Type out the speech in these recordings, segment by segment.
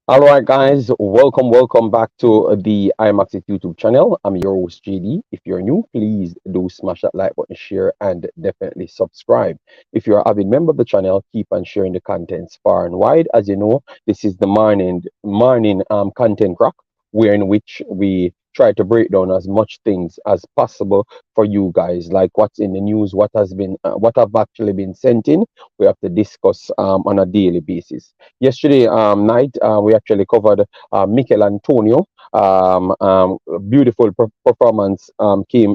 All right, guys, welcome back to the Imaxit YouTube channel. I'm your host, JD. If you're new, please do smash that like button, share, and definitely subscribe. If you're a avid member of the channel, keep on sharing the contents far and wide. As you know, this is the morning content crack, where in which we try to break down as much things as possible for you guys, like what's in the news, what have actually been sent in. We have to discuss on a daily basis. Yesterday night, we actually covered Michail Antonio. Beautiful performance came.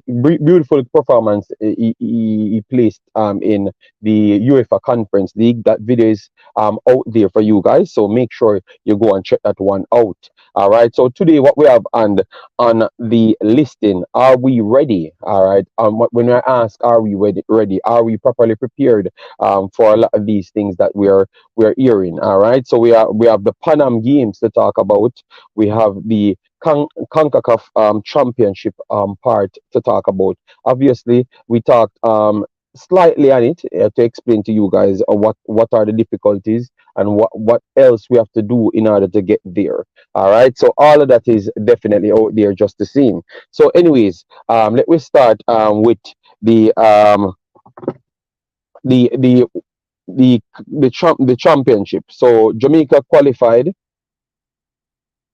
Beautiful performance he placed in the UEFA Conference League. That video is out there for you guys, so make sure you go and check that one out. All right. So today, what we have on the listing, are we ready? All right. When I ask, are we ready? Are we properly prepared for a lot of these things that we're hearing? All right. So we have the Panam Games to talk about. We have the Concacaf Championship part to talk about. Obviously, we talked slightly on it to explain to you guys what are the difficulties and what else we have to do in order to get there. All right. So all of that is definitely out there just the same. So, anyways, let me start with the um the the the championship. So Jamaica qualified.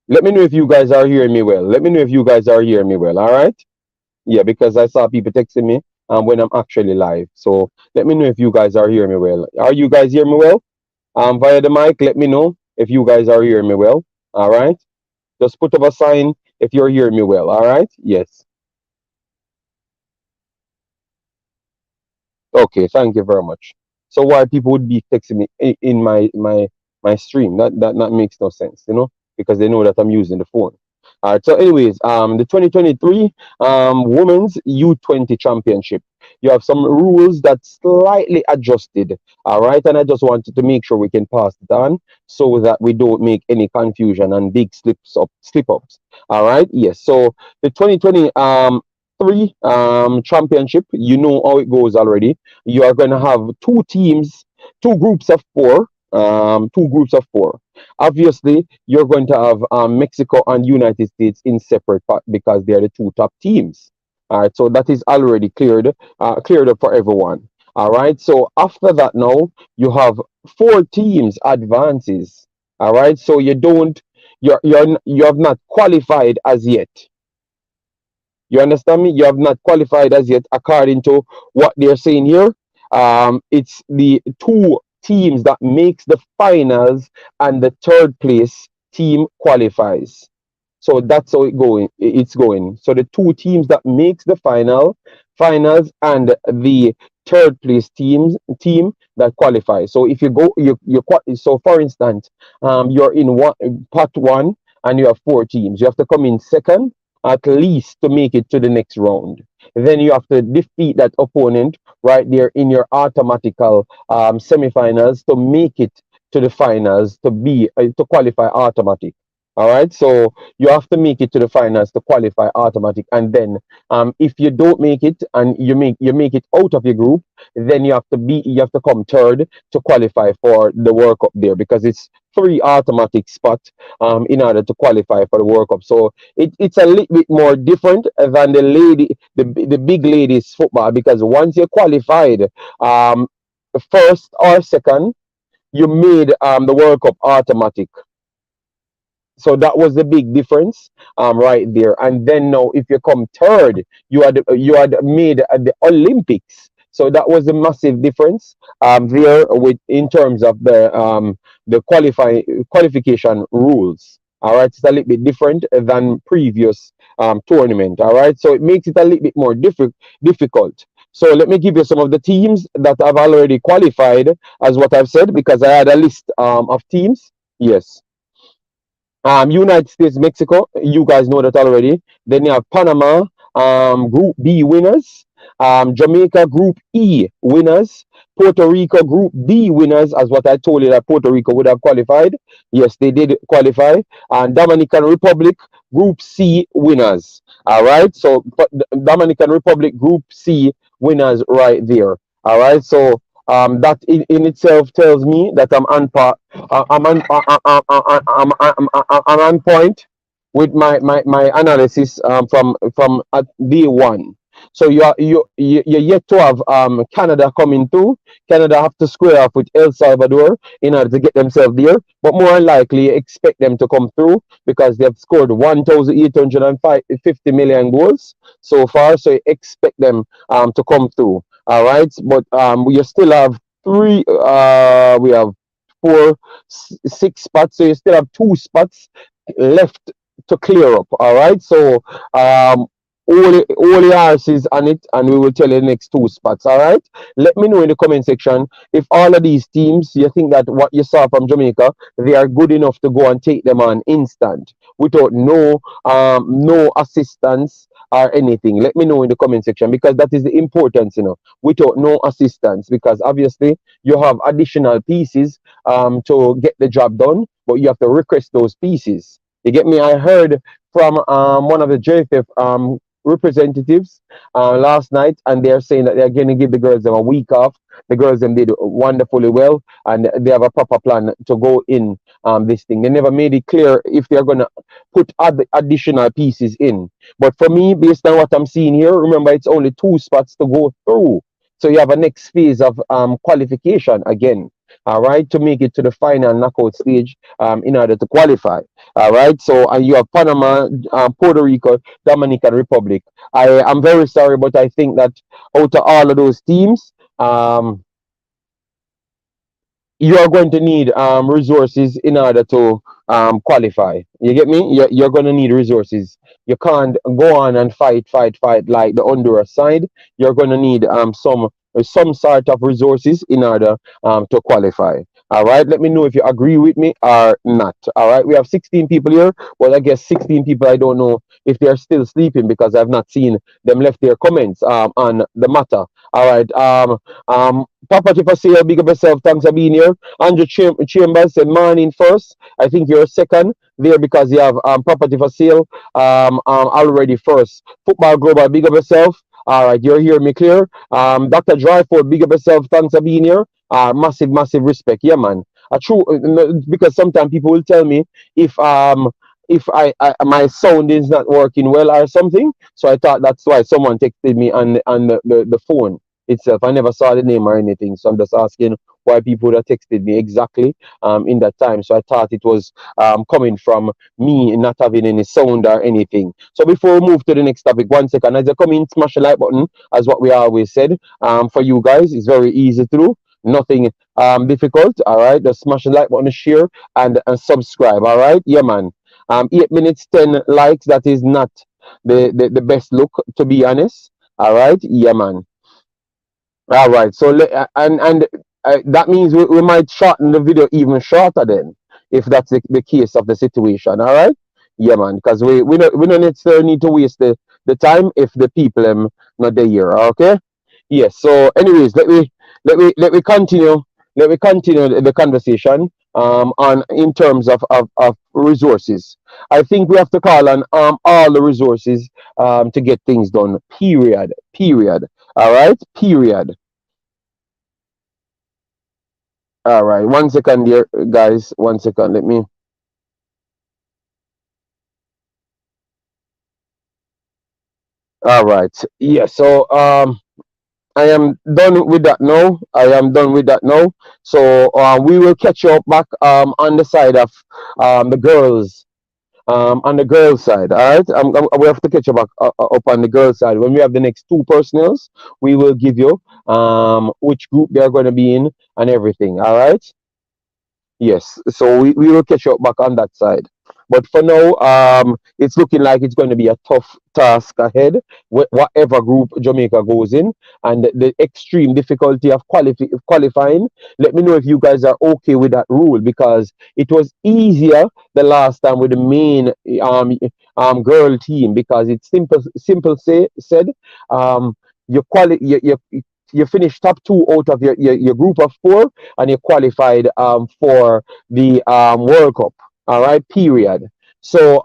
Let me know if you guys are hearing me well. Let me know if you guys are hearing me well. All right. Yeah, because I saw people texting me when I'm actually live. So let me know if you guys are hearing me well. Are you guys hearing me well? Via the mic, let me know if you guys are hearing me well. All right. Just put up a sign if you're hearing me well. All right. Yes. Okay. Thank you very much. So why people would be texting me in my stream? That makes no sense, because they know that I'm using the phone. All right. So, anyways, the 2023 Women's U20 Championship. You have some rules that slightly adjusted. All right, and I just wanted to make sure we can pass it on so that we don't make any confusion and big slip ups. All right. Yes. So the 2020 three championship, you know how it goes already. You are going to have two teams, two groups of four. Two groups of four. Obviously, you're going to have Mexico and United States in separate part because they are the two top teams. All right, so that is already cleared up for everyone. All right, so after that now you have four teams advances. All right, so you have not qualified as yet. You understand me? You have not qualified as yet, according to what they're saying here. It's the two teams that makes the finals, and the third place team qualifies. So that's how it's going. So the two teams that makes the finals, and the third place team that qualifies. So if you go, so for instance, you're in part one, and you have four teams. You have to come in second at least to make it to the next round. Then you have to defeat that opponent right there in your automatical semifinals to make it to the finals to qualify automatic. All right, so you have to make it to the finals to qualify automatic, and then if you don't make it and you make it out of your group, then you have to come third to qualify for the World Cup there, because it's three automatic spots in order to qualify for the World Cup. So it's a little bit more different than the big ladies football, because once you're qualified um, first or second, you made the World Cup automatic. So that was the big difference right there. And then now, if you come third, you had made the Olympics. So that was a massive difference there with in terms of the qualification rules. All right, it's a little bit different than previous tournament. All right, so it makes it a little bit more difficult. So let me give you some of the teams that have already qualified, as what I've said, because I had a list of teams. Yes. United States, Mexico, you guys know that already. Then you have Panama, Group B winners. Jamaica, Group E winners. Puerto Rico, Group D winners, as what I told you that Puerto Rico would have qualified. Yes, they did qualify. And Dominican Republic, Group C winners. All right, so Dominican Republic, Group C winners right there. All right, so that in itself tells me that I'm on point with my analysis from at day one. So you're yet to have Canada coming through. Canada have to square off with El Salvador in order to get themselves there. But more than likely, expect them to come through because they've scored 1,850 million goals so far. So expect them to come through. All right, but we still have three. We have four, 6 spots. So you still have 2 spots left to clear up. All right, so um, all the horses on it, and we will tell you the next 2 spots. All right, let me know in the comment section if all of these teams you think that what you saw from Jamaica they are good enough to go and take them on instant without no assistance or anything. Let me know in the comment section because that is the importance, without no assistance because obviously you have additional pieces to get the job done, but you have to request those pieces. You get me? I heard from one of the JFF representatives last night, and they're saying that they're going to give the girls them a week off. The girls them did wonderfully well, and they have a proper plan to go in this thing. They never made it clear if they're going to put additional pieces in. But for me, based on what I'm seeing here, remember it's only 2 spots to go through. So you have a next phase of qualification again. All right, to make it to the final knockout stage in order to qualify. All right, so and you have Panama, Puerto Rico, Dominican Republic. I am very sorry, but I think that out of all of those teams, you are going to need resources in order to qualify. You get me? You're going to need resources. You can't go on and fight like the Honduras side. You're going to need some sort of resources in order to qualify. All right. Let me know if you agree with me or not. All right. We have 16 people here. Well, I guess 16 people. I don't know if they're still sleeping because I've not seen them left their comments on the matter. All right. Property for sale, big up yourself. Thanks for being here. Andrew Chambers said morning first. I think you're second there because you have property for sale already first. Football Global, big up yourself. All right, you're hearing me clear. Dr. Dryford, big up yourself. Thanks for being here. Massive respect. Yeah, man. True, because sometimes people will tell me if my sound is not working well or something. So I thought that's why someone texted me on the phone itself. I never saw the name or anything, so I'm just asking why people that texted me exactly in that time. So I thought it was coming from me not having any sound or anything. So before we move to the next topic, 1 second, as you come in, smash the like button, as what we always said. For you guys, it's very easy to do. Nothing difficult. All right, just smash the like button, share, and subscribe. All right, yeah, man. 8 minutes, 10 likes. That is not the best look, to be honest. All right, yeah, man. All right. So that means we might shorten the video even shorter then, if that's the case of the situation. All right. Yeah, man. Because we don't necessarily need to waste the time if the people not there here. Okay. Yes. So, anyways, let me continue. Let me continue the conversation on in terms of resources. I think we have to call on all the resources to get things done. Period. Period. All right. Period. All right. 1 second, dear guys. 1 second. Let me. All right. Yeah. So I am done with that now. I am done with that now. So we will catch you up back on the side of the girls. On the girls' side, all right. We have to catch you back up on the girls' side. When we have the next two personals, we will give you which group they are going to be in and everything. All right. Yes, so we will catch up back on that side. But for now, it's looking like it's going to be a tough task ahead, whatever group Jamaica goes in, and the extreme difficulty of qualifying. Let me know if you guys are okay with that rule because it was easier the last time with the main girl team because it's simple said. You quali you finish top two out of your group of four and you qualified for the World Cup. All right, period. So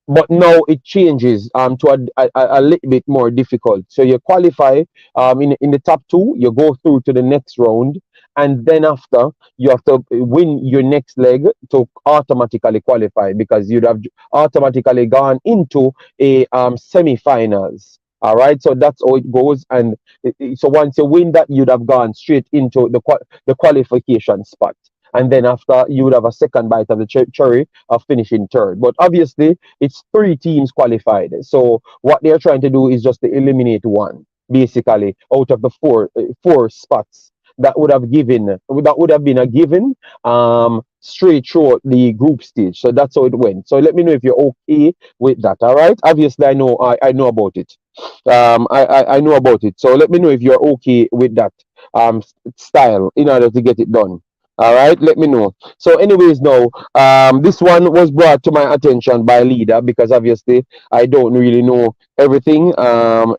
but now it changes to a little bit more difficult. So you qualify in the top two, you go through to the next round, and then after you have to win your next leg to automatically qualify because you'd have automatically gone into a semi-finals. All right, so that's how it goes, and so once you win that, you'd have gone straight into the qualification spot, and then after you would have a second bite of the cherry of finishing third. But obviously, it's three teams qualified. So what they're trying to do is just to eliminate one, basically, out of the four spots that would have been a given straight through the group stage. So that's how it went. So let me know if you're okay with that. All right. Obviously, I know about it. I know about it. So let me know if you're okay with that style in order to get it done. All right, let me know. So, anyways, now this one was brought to my attention by leader because obviously I don't really know everything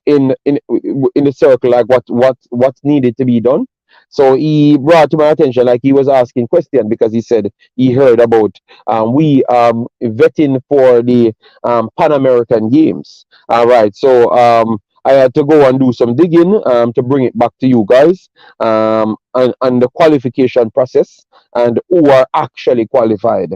in the circle, like what's needed to be done. So he brought to my attention, like he was asking question because he said he heard about we vetting for the Pan American Games. All right, so I had to go and do some digging to bring it back to you guys and the qualification process and who are actually qualified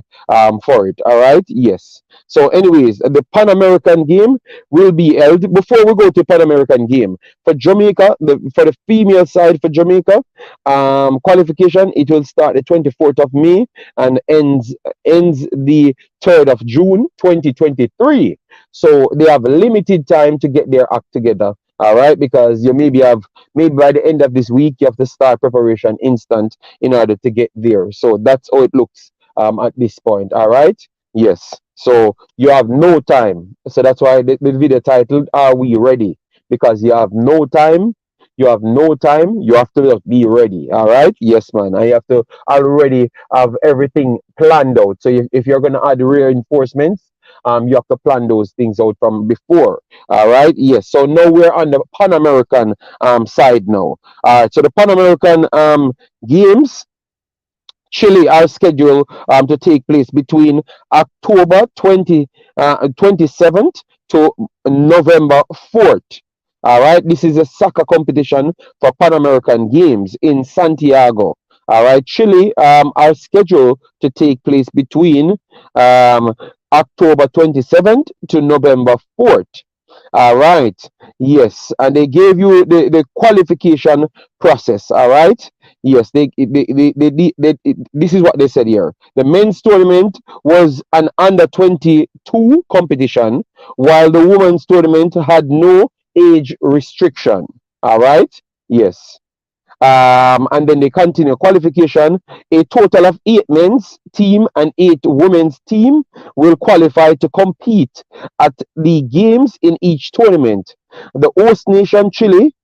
for it. All right, yes. So, anyways, the Pan American game will be held before we go to Pan American game for Jamaica. For the female side for Jamaica, qualification it will start the 24th of May and ends the 3rd of June 2023. So they have limited time to get their act together. All right, because you maybe by the end of this week you have to start preparation instant in order to get there. So that's how it looks at this point. All right. Yes. So you have no time. So that's why the video titled "Are We Ready?" Because you have no time. You have no time. You have to just be ready. All right. Yes, man. I have to already have everything planned out. So if you're gonna add reinforcements, you have to plan those things out from before. All right. Yes. So now we're on the Pan American side now. All right. So the Pan American games Chile are scheduled to take place between October 27th to November 4th. All right, this is a soccer competition for Pan American Games in Santiago. All right, Chile are scheduled to take place between um, October 27th to November 4th. All right. Yes. And they gave you the qualification process. All right. Yes. This is what they said here. The men's tournament was an under 22 competition, while the women's tournament had no age restriction. All right. Yes. And then they continue qualification. A total of 8 men's team and 8 women's team will qualify to compete at the games in each tournament. The host nation, Chile,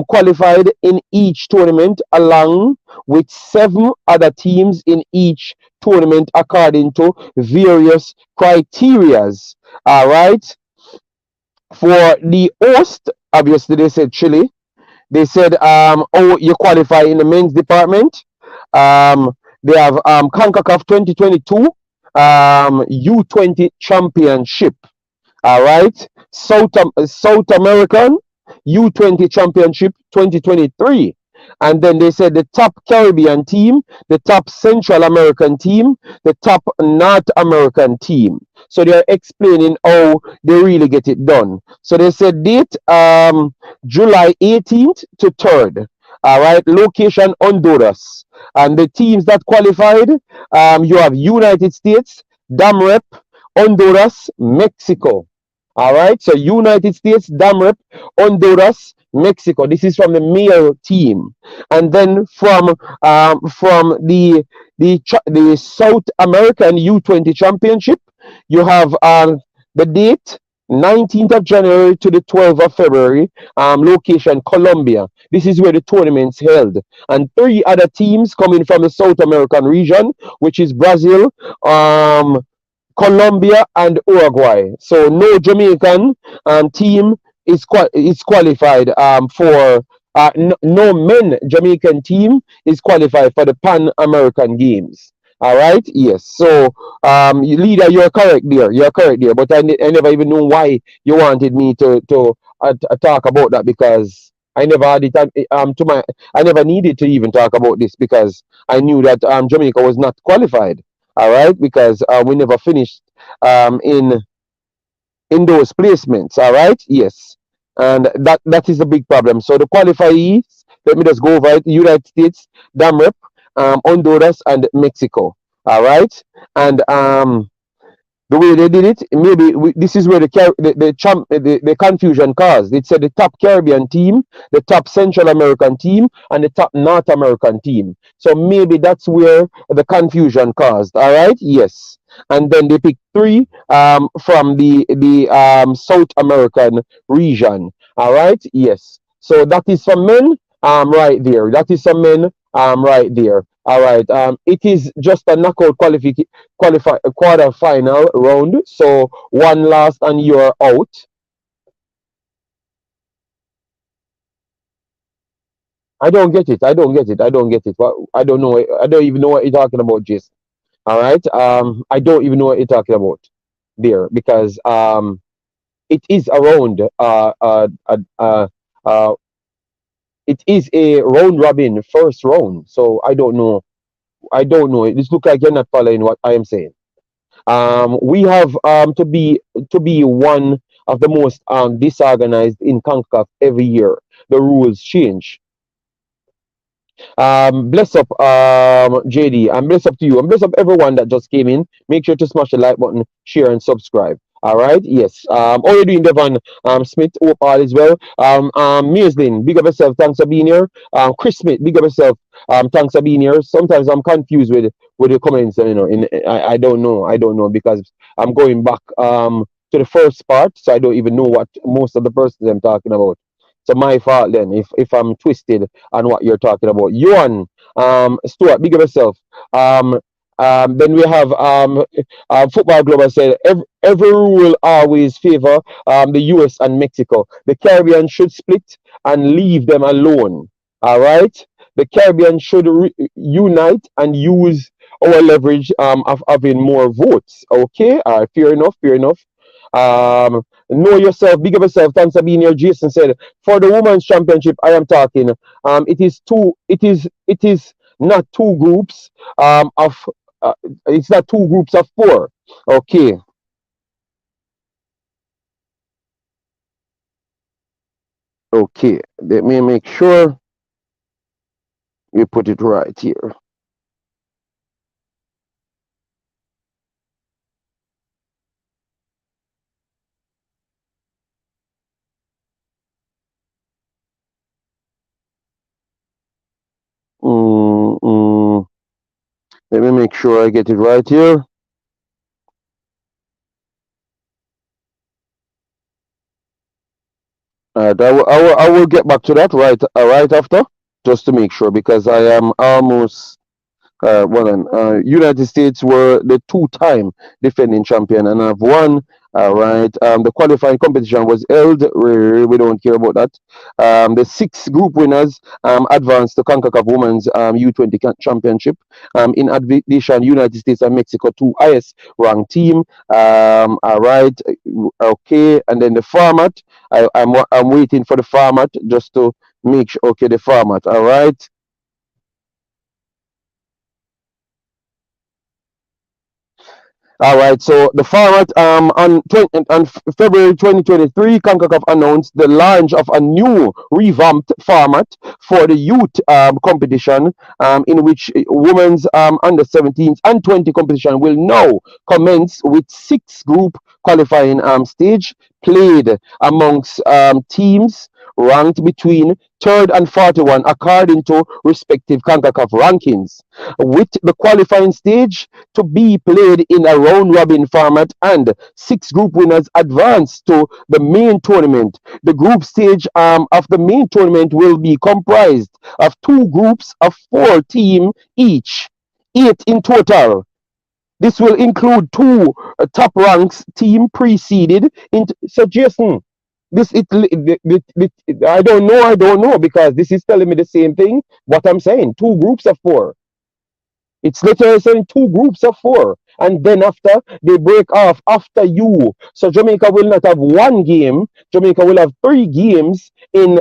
qualified in each tournament along with 7 other teams in each tournament according to various criterias. All right. For the host, obviously they said Chile. They said, oh, you qualify in the men's department. They have Concacaf 2022 U20 Championship. All right. South American U20 Championship 2023. And then they said the top Caribbean team, the top Central American team, the top North American team. So they're explaining how they really get it done. So they said date July 18th to 3rd. All right, location Honduras. And the teams that qualified, you have United States, Damrep, Honduras, Mexico. All right, so United States, Damrep, Honduras, Mexico. This is from the male team, and then from the South American U20 Championship, you have the date 19th of January to the 12th of February. Location Colombia. This is where the tournament's held, and 3 other teams coming from the South American region, which is Brazil, Colombia and Uruguay. So no Jamaican team is qualified for no men Jamaican team is qualified for the Pan American Games. All right. Yes. So, leader, you're correct there. You're correct there. But I never even know why you wanted me to talk about that because I never had it to my. I never needed to even talk about this because I knew that Jamaica was not qualified. All right, because we never finished in those placements. All right. Yes, and that is a big problem. So the qualifiers. Let me just go over it. United States, Damrep, Honduras, and Mexico. All right, and the way they did it, maybe this is where the confusion caused. It said the top Caribbean team, the top Central American team, and the top North American team. So maybe that's where the confusion caused. All right, yes, and then they picked three from the South American region. All right, yes. So that is for men right there. That is for men right there. All right. It is just a knockout quarter final round. So one last and you're out. I don't get it. I don't get it. I don't get it. I don't know. I don't even know what you're talking about, Jason. All right. I don't even know what you're talking about there because it is around it is a round robin first round. So I don't know. I don't know. This look like you're not following what I am saying. We have to be one of the most disorganized in CONCACAF every year. The rules change. Bless up, JD, and bless up to you, and bless up everyone that just came in. Make sure to smash the like button, share, and subscribe. All right, yes. How you doing, Devon? Smith, hope all is well. Maislin, big up yourself. Thanks for being here. Chris Smith, big up yourself. Thanks for being here. Sometimes I'm confused with the comments. I don't know. I don't know because I'm going back to the first part, so I don't even know what most of the persons I'm talking about. So my fault then if I'm twisted on what you're talking about. Yuan, Stuart, big up yourself. Then we have Football Global said every rule always favor the US and Mexico. The Caribbean should split and leave them alone. All right? The Caribbean should unite and use our leverage of having more votes. Okay? All right, fair enough, fair enough. Know yourself, big up yourself. Thanks for being here. Jason said, for the women's championship, I am talking. It is not two groups of it's not two groups of four. Okay. Okay. Let me make sure we put it right here. Mm, mm. Let me make sure I get it right here. Alright, I will get back to that right after, just to make sure because I am almost well then, United States were the two-time defending champion and have won. All right. The qualifying competition was held. We don't care about that. The six group winners advanced to CONCACAF Women's U20 Championship. In addition, United States and Mexico, two highest ranked team. All right. Okay. And then the format. I'm waiting for the format just to make sure. Okay, the format. All right. All right, so the format on February 2023, CONCACAF announced the launch of a new revamped format for the youth competition, in which women's under 17s and 20 competition will now commence with six group qualifying stage played amongst teams ranked between third and 41 according to respective CONCACAF rankings, with the qualifying stage to be played in a round robin format and six group winners advance to the main tournament. The group stage of the main tournament will be comprised of two groups of four teams each, eight in total. This will include two top ranks team preceded in. So Jason, I don't know because this is telling me the same thing. What I'm saying, two groups of four. It's literally saying two groups of four. And then after they break off after you. So Jamaica will not have one game. Jamaica will have three games in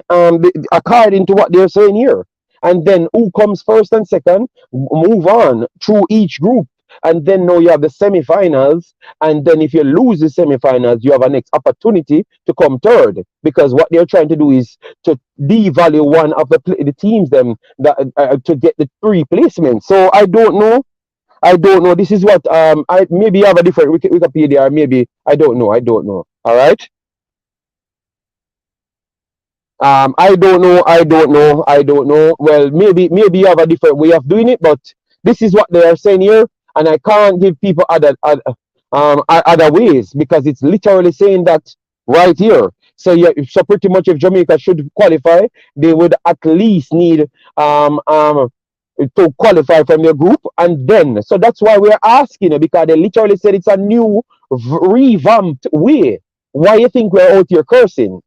according to what they're saying here. And then who comes first and second move on through each group. And then now you have the semi-finals. And then if you lose the semi-finals, you have a next opportunity to come third. Because what they're trying to do is to devalue one of the teams them that to get the three placements. So I don't know. I don't know. This is what I maybe you have a different Wikipedia, or maybe I don't know. I don't know. All right. I don't know. I don't know. I don't know. Well, maybe you have a different way of doing it, but this is what they are saying here, and I can't give people other ways because it's literally saying that right here. So yeah, so pretty much if Jamaica should qualify, they would at least need to qualify from their group, and then so that's why we're asking because they literally said it's a new revamped way. Why you think we're out here cursing?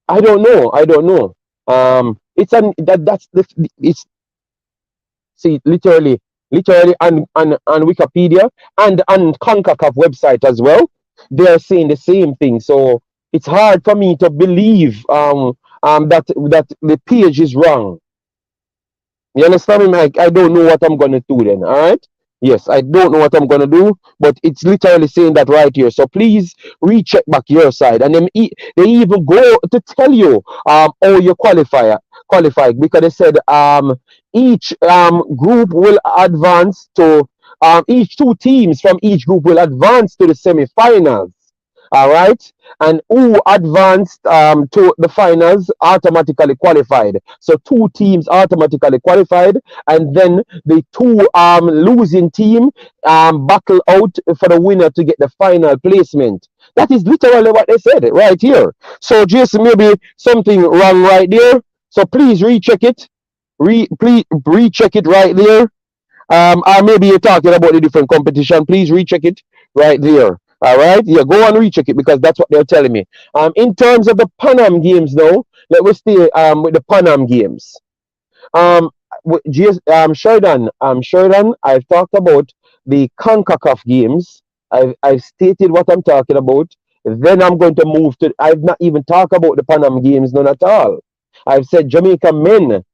I don't know. I don't know. It's an that's the it's see literally on Wikipedia and on Concacaf website as well. They are saying the same thing. So it's hard for me to believe that the page is wrong. You understand me, Mike? I don't know what I'm gonna do then. All right. Yes, I don't know what I'm gonna do, but it's literally saying that right here. So please recheck back your side, and then they even go to tell you how you qualified because they said each group will advance to each two teams from each group will advance to the semi-finals. All right, and who advanced to the finals automatically qualified. So two teams automatically qualified, and then the two losing team battle out for the winner to get the final placement. That is literally what they said right here. So just maybe something wrong right there. So please recheck it. Please recheck it right there. Or maybe you're talking about a different competition. Please recheck it right there. All right, yeah, go and recheck it because that's what they're telling me. In terms of the Panam Games, now let me stay with the Panam Games. Sheridan, I've talked about the Concacaf Games. I've stated what I'm talking about. Then I'm going to move to. I've not even talked about the Panam Games, none at all. I've said Jamaica men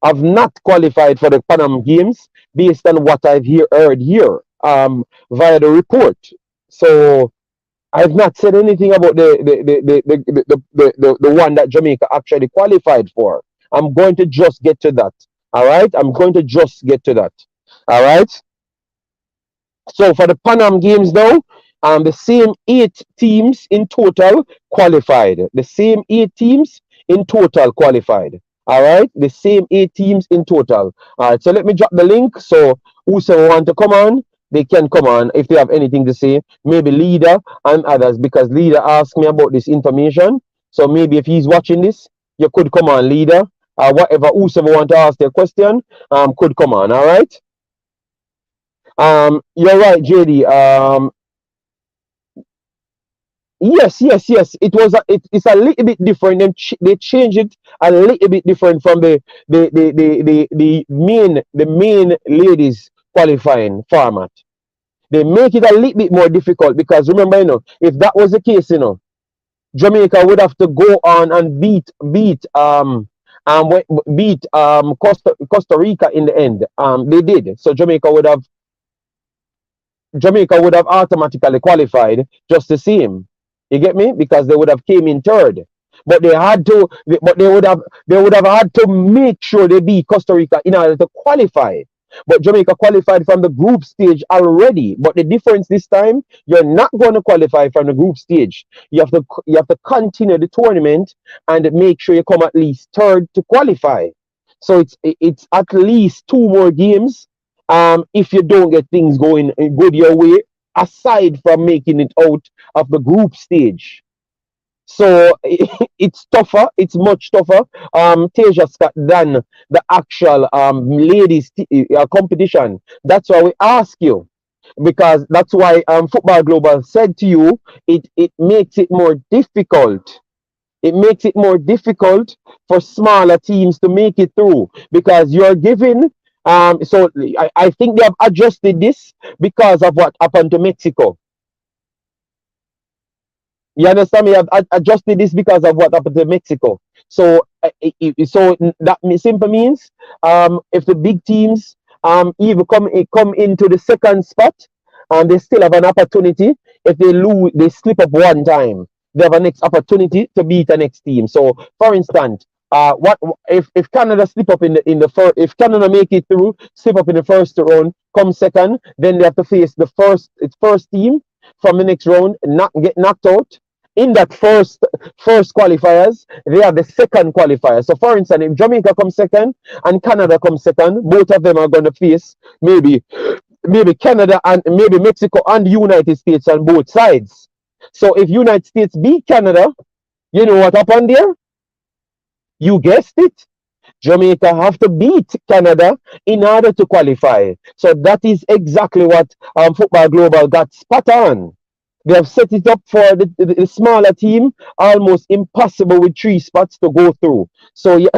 have not qualified for the Panam Games based on what I've heard here via the report. So I've not said anything about the one that Jamaica actually qualified for. I'm going to just get to that. All right, I'm going to just get to that. All right. So for the Panam Games now, the same 8 teams in total qualified. The same 8 teams in total qualified. All right, the same 8 teams in total. All right, so let me drop the link. So whoever want to come on, they can come on if they have anything to say. Maybe Leader and others, because Leader asked me about this information. So maybe if he's watching this, you could come on, Leader. Whatever whoever want to ask their question, could come on. All right. You're right, JD. Yes. It's a little bit different. They changed it a little bit different from the main ladies qualifying format. They make it a little bit more difficult because remember, if that was the case, Jamaica would have to go on and beat Costa Rica in the end. They did. So Jamaica would have automatically qualified just the same. You get me? Because they would have came in third. But they would have had to make sure they beat Costa Rica in order to qualify. But Jamaica qualified from the group stage already. But the difference this time, you're not going to qualify from the group stage. You have to continue the tournament and make sure you come at least third to qualify. So it's at least 2 more games. If you don't get things going good your way, aside from making it out of the group stage. So it's tougher. It's much tougher. Tasia Scott than the actual ladies competition. That's why we ask you, because that's why Football Global said to you, it makes it more difficult. It makes it more difficult for smaller teams to make it through because you're giving So I think they have adjusted this because of what happened to Mexico. You understand me? I've adjusted this because of what happened to Mexico. So, that simple means, if the big teams even come into the second spot, they still have an opportunity. If they lose, they slip up one time, they have a next opportunity to beat the next team. So, for instance, what if Canada slip up in the first? If Canada make it through, slip up in the first round, come second, then they have to face the first team from the next round, not get knocked out in that first qualifiers. They are the second qualifier. So for instance, if Jamaica comes second and Canada comes second, both of them are going to face maybe Canada and maybe Mexico and the United States on both sides. So if United States beat Canada, you know what happened there? You guessed it. Jamaica have to beat Canada in order to qualify. So that is exactly what Football Global got spot on. They have set it up for the smaller team, almost impossible with 3 spots to go through. So, yeah,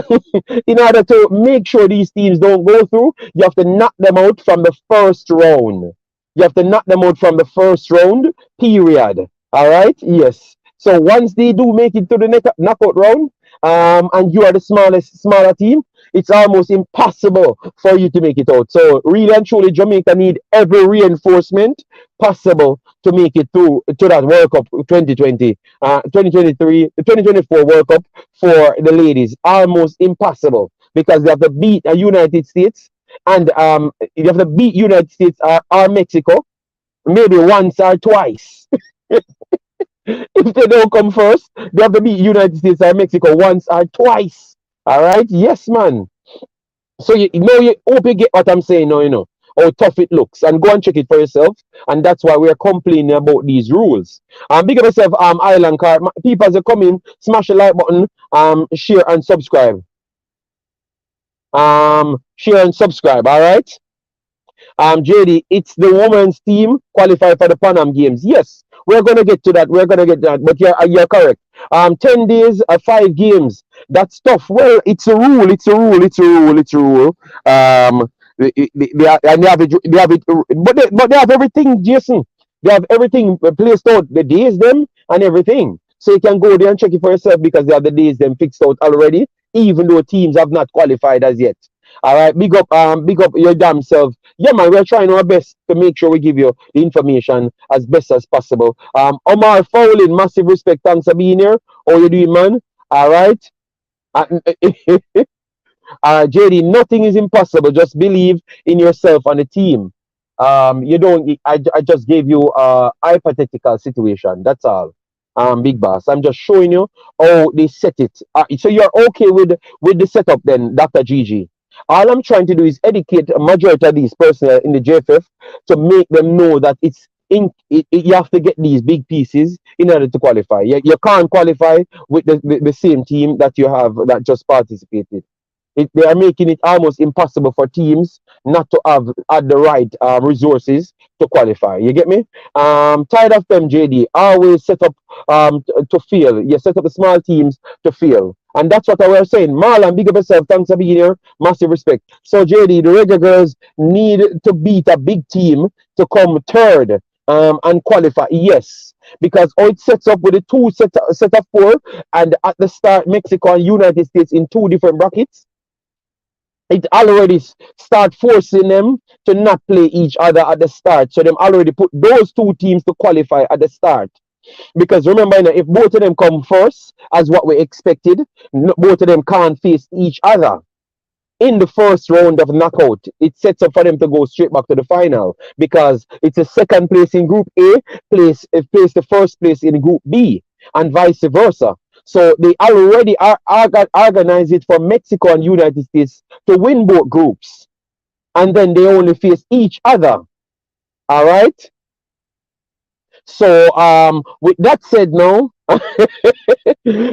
in order to make sure these teams don't go through, you have to knock them out from the first round. You have to knock them out from the first round, period. All right? Yes. So once they do make it to the knockout round, and you are the smaller team, it's almost impossible for you to make it out. So really and truly, Jamaica need every reinforcement possible to make it through to that World Cup 2020, 2023, the 2024 World Cup for the ladies. Almost impossible because they have to beat the United States, and you have to beat United States or Mexico maybe once or twice. If they don't come first, they have to beat United States or Mexico once or twice. All right? Yes, man. So you hope you get what I'm saying now, how tough it looks, and go and check it for yourself. And that's why we're complaining about these rules. Big up yourself, Island Car. People as you come in, smash the like button, share and subscribe. Share and subscribe, all right? JD, it's the women's team qualified for the Pan Am Games. Yes, we're gonna get to that. We're gonna get that. But you're correct. 10 days, 5 games. That's tough. Well, it's a rule. It's a rule. It's a rule. It's a rule. They have it, but they have everything, Jason. They have everything placed out. The days them and everything. So you can go there and check it for yourself because they have the days them fixed out already, even though teams have not qualified as yet. All right, big up your damn self. Yeah, man, we're trying our best to make sure we give you the information as best as possible. Omar Fowling, massive respect. Thanks for being here. How you doing, man? All right. JD, nothing is impossible. Just believe in yourself and the team. You don't. I just gave you a hypothetical situation. That's all. Big boss. I'm just showing you how they set it. So you're okay with the setup then, Dr. Gigi. All I'm trying to do is educate a majority of these personnel in the JFF to make them know that you have to get these big pieces in order to qualify. You can't qualify with the same team that you have that just participated. They are making it almost impossible for teams not to have the right resources to qualify. You get me? Tired of them, JD. Always set up to fail. You set up the small teams to fail. And that's what I was saying. Marlon, big up yourself. Thanks for being here. Massive respect. So, JD, the Reggae Girls need to beat a big team to come third and qualify. Yes. Because it sets up with the two set of 4, and at the start, Mexico and United States in 2 different brackets. It already start forcing them to not play each other at the start. So them already put those 2 teams to qualify at the start. Because remember, if both of them come first, as what we expected, both of them can't face each other in the first round of knockout. It sets up for them to go straight back to the final because it's a second place in Group A, place the first place in Group B, and vice versa. So they already organize it for Mexico and United States to win both groups. And then they only face each other. All right? So with that said now,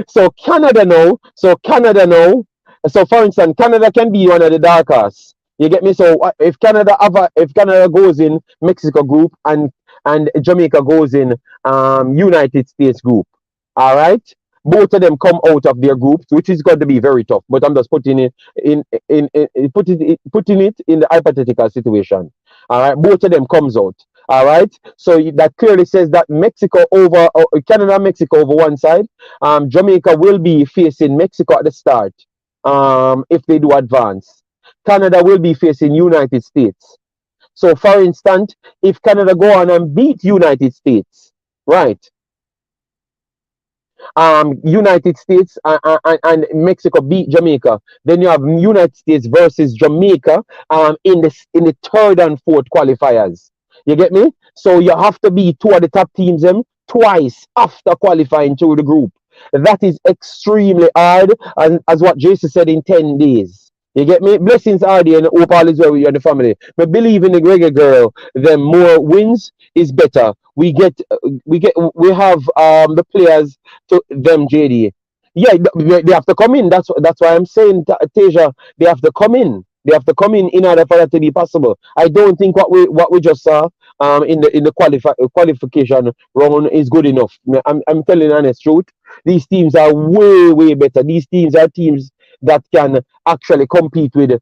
so Canada now, so for instance, Canada can be one of the dark horse. You get me? So if Canada goes in Mexico group and Jamaica goes in United States group, all right? both of them come out of their groups, which is going to be very tough. But I'm just putting it putting it in the hypothetical situation. All right, both of them comes out. All right, so that clearly says that Mexico over Canada, Mexico over one side. Jamaica will be facing Mexico at the start. If they do advance, Canada will be facing United States. So, for instance, if Canada go on and beat United States, right? United States and Mexico beat Jamaica. Then you have United States versus Jamaica in the third and fourth qualifiers. You get me? So you have to be two of the top teams them twice after qualifying through the group. That is extremely hard, and as what Jason said, in 10 days. You get me? Blessings are there and hope all is well with you and the family. But believe in the reggae girl, the more wins is better. We have the players to them, JD. Yeah, they have to come in. That's why I'm saying, Tasia, they have to come in. They have to come in order for that to be possible. I don't think what we just saw in the qualification round is good enough. I'm telling the honest truth. These teams are way better. These teams are teams that can actually compete with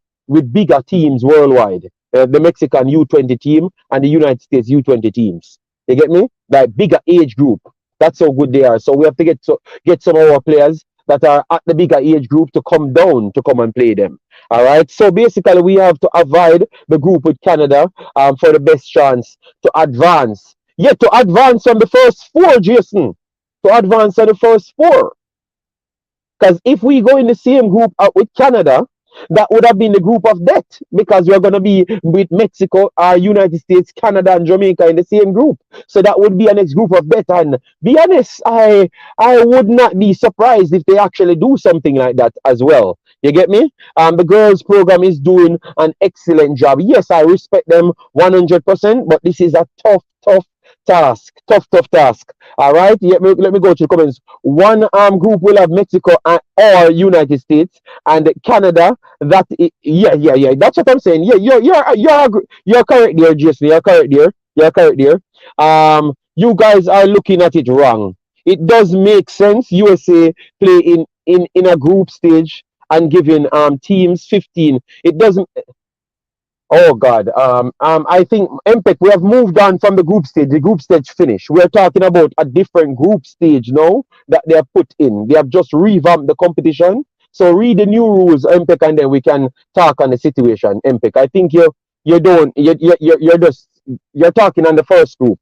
bigger teams worldwide. The Mexican U20 team and the United States U20 teams. You get me? That bigger age group. That's how good they are. So we have to get some of our players that are at the bigger age group to come down to come and play them. All right. So basically, we have to avoid the group with Canada for the best chance to advance. Yeah, to advance on the first four, Jason. To advance on the first four. Because if we go in the same group with Canada, that would have been the group of death, because we're going to be with Mexico, United States, Canada, and Jamaica in the same group. So that would be a next group of death. And be honest, I would not be surprised if they actually do something like that as well. You get me? The Girlz program is doing an excellent job. Yes, I respect them 100%, but this is a tough task. Tough task. All right. Let me go to the comments. One group will have Mexico or United States, and Canada. Yeah. That's what I'm saying. Yeah, you're correct there, Jason. You're correct there. You guys are looking at it wrong. It does make sense. USA play in a group stage and giving teams 15. It doesn't. Oh God. I think MPEC, we have moved on from the group stage. The group stage finished. We're talking about a different group stage now that they have put in. They have just revamped the competition. So read the new rules, MPEC, and then we can talk on the situation, MPEC. I think you're talking on the first group.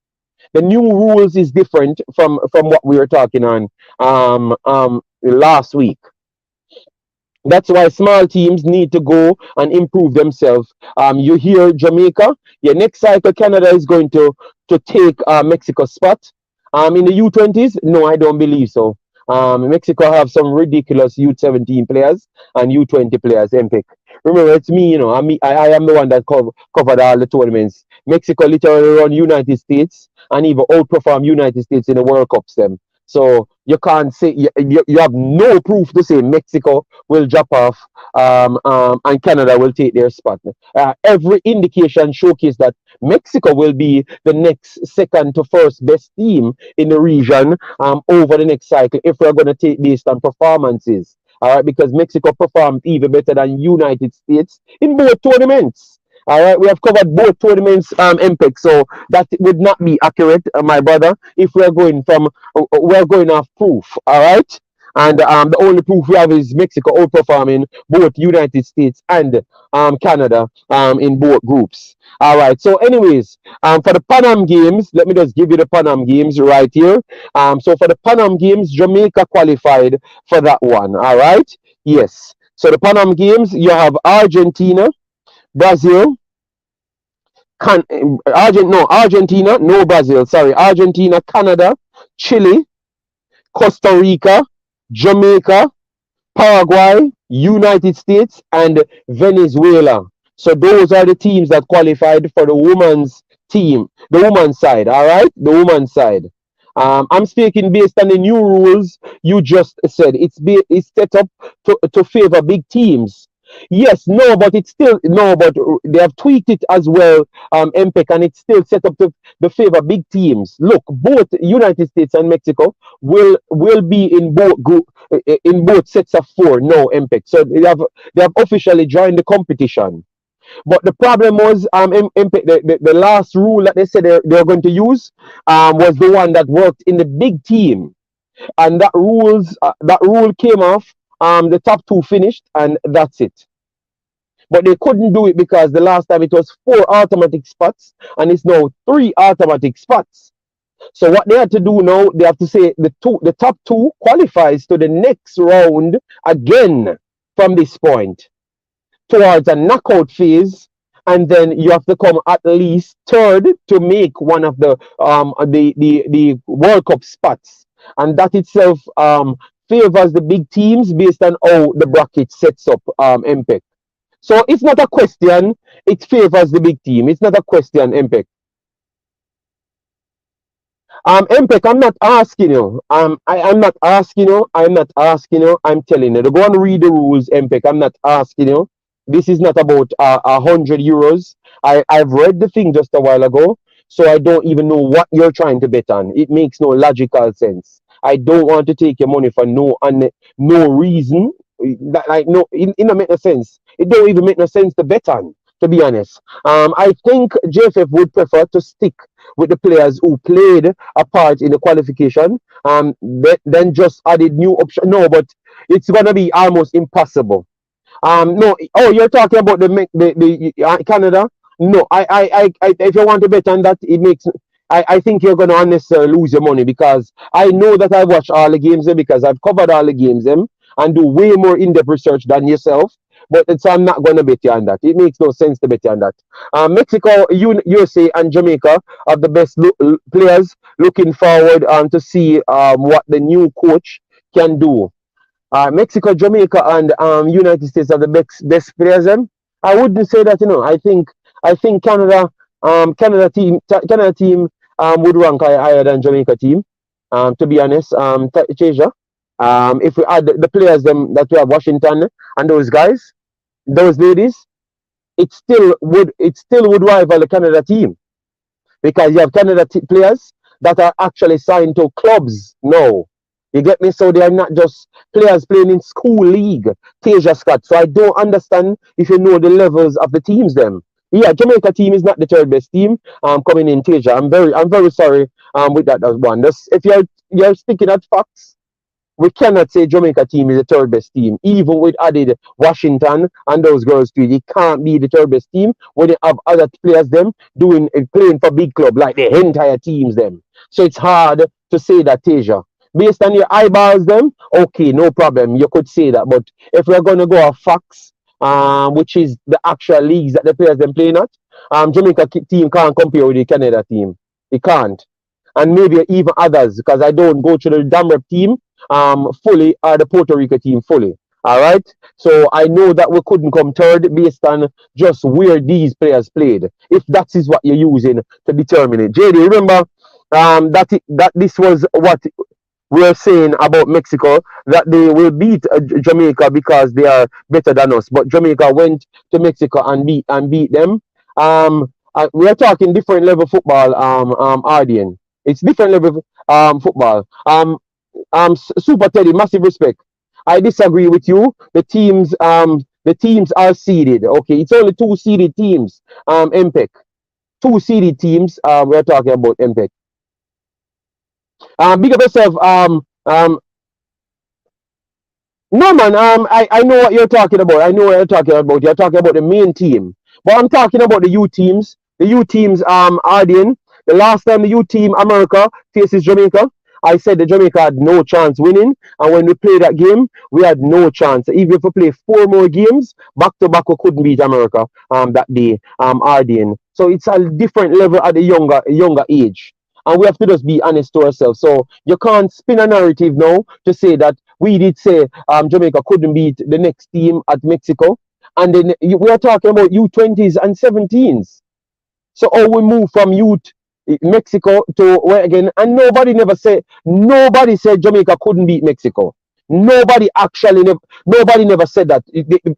The new rules is different from what we were talking on last week. That's why small teams need to go and improve themselves. You hear Jamaica. Yeah, next cycle Canada is going to take Mexico's spot. In the U20s, no, I don't believe so. Mexico have some ridiculous U17 players and U20 players. MPIC. Remember, it's me. I am the one that covered all the tournaments. Mexico literally run United States and even outperform United States in the World Cups. Them. So you can't say you have no proof to say Mexico will drop off and Canada will take their spot. Every indication showcase that Mexico will be the next second to first best team in the region over the next cycle if we're going to take based on performances. All right, because Mexico performed even better than United States in both tournaments. All right, we have covered both tournaments, MPEC, so that would not be accurate, my brother. If we're going off proof, all right. And the only proof we have is Mexico outperforming both United States and Canada in both groups. All right. So, anyways, for the Pan Am Games, let me just give you the Pan Am Games right here. So for the Pan Am Games, Jamaica qualified for that one. All right. Yes. So the Pan Am Games, you have Argentina, Brazil, Argentina, no Brazil, sorry, Argentina, Canada, Chile, Costa Rica, Jamaica, Paraguay, United States, and Venezuela. So those are the teams that qualified for the women's team, the women's side, all right, the women's side. I'm speaking based on the new rules you just said. It's set up to favor big teams. Yes, no, but it's still no, but they have tweaked it as well, MPEC, and it's still set up to the favor big teams. Look, both United States and Mexico will be in both in both sets of four. No, MPEC, so they have officially joined the competition. But the problem was, the last rule that they said they were going to use, was the one that worked in the big team, and that rule came off. The top two finished, and that's it. But they couldn't do it because the last time it was four automatic spots, and it's now three automatic spots. So what they have to do now, they have to say the top two qualifies to the next round again from this point towards a knockout phase, and then you have to come at least third to make one of the World Cup spots, and that itself favors the big teams based on how the bracket sets up, MPEC. So it's not a question. It favors the big team. It's not a question, MPEC. MPEC, I'm not asking you. I'm not asking you. I'm not asking you. I'm telling you. To go and read the rules, MPEC. I'm not asking you. This is not about €100. I've read the thing just a while ago, so I don't even know what you're trying to bet on. It makes no logical sense. I don't want to take your money for no reason. Like no, it don't make no sense. It don't even make no sense to bet on, to be honest. I think JFF would prefer to stick with the players who played a part in the qualification, then just added new option. No, but it's gonna be almost impossible. No. Oh, you're talking about the Canada? No, if you want to bet on that, it makes. I think you're going to unnecessarily lose your money, because I know that I watch all the games because I've covered all the games and do way more in-depth research than yourself. But I'm not going to bet you on that. It makes no sense to bet you on that. Mexico, USA, and Jamaica are the best players. Looking forward to see what the new coach can do. Mexico, Jamaica, and United States are the best players. I wouldn't say that. I think Canada team would rank higher than Jamaica team. To be honest, Tasia. If we add the players that we have, Washington and those guys, those ladies, it still would rival the Canada team, because you have Canada players that are actually signed to clubs now. You get me? So they are not just players playing in school league, Tasia Scott. So I don't understand if you know the levels of the teams them. Yeah, Jamaica team is not the third best team coming in, Tasia. I'm very sorry with that one. If you're sticking at facts, we cannot say Jamaica team is the third best team. Even with added Washington and those girls too, it can't be the third best team when they have other players them playing for big club like the entire teams them. So it's hard to say that, Tasia. Based on your eyeballs them, okay, no problem. You could say that. But if we're gonna go off facts, which is the actual leagues that the players them playing at, Jamaica team can't compare with the Canada team. It can't. And maybe even others, because I don't go to the Damrep team fully, or the Puerto Rico team fully. All right. So I know that we couldn't come third based on just where these players played. If that is what you're using to determine it, JD, remember that this was what we're saying about Mexico, that they will beat Jamaica because they are better than us. But Jamaica went to Mexico and beat them. We're talking different level football, Ardian. It's different level football. Super Teddy, massive respect. I disagree with you. The teams are seeded. Okay, it's only two seeded teams. MPEC, two seeded teams. We're talking about MPEC. Big up yourself. No man. I know what you're talking about. I know what you're talking about. You're talking about the main team, but I'm talking about the U teams. The U teams. Arden. The last time the U team America faces Jamaica, I said the Jamaica had no chance winning, and when we played that game, we had no chance. Even if we play 4 more games back to back, we couldn't beat America that day. Arden. So it's a different level at the younger age. And we have to just be honest to ourselves. So you can't spin a narrative now to say that we did say Jamaica couldn't beat the next team at Mexico. And then we are talking about U20s and 17s. So how we move from youth Mexico to where again? And nobody said Jamaica couldn't beat Mexico. Nobody actually nobody never said that.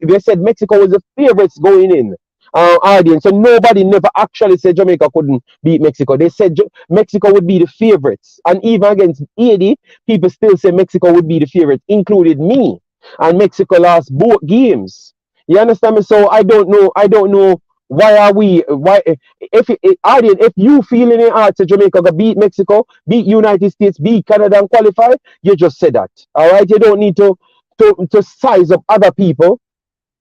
They said Mexico was the favorites going in. Audience. So nobody never actually said Jamaica couldn't beat Mexico. They said Mexico would be the favorites. And even against 80, people still say Mexico would be the favorite, included me. And Mexico lost both games. You understand me? So I don't know. I don't know why are we why audience, if you feel in your heart that Jamaica go beat Mexico, beat United States, beat Canada and qualify, you just say that. All right. You don't need to size up other people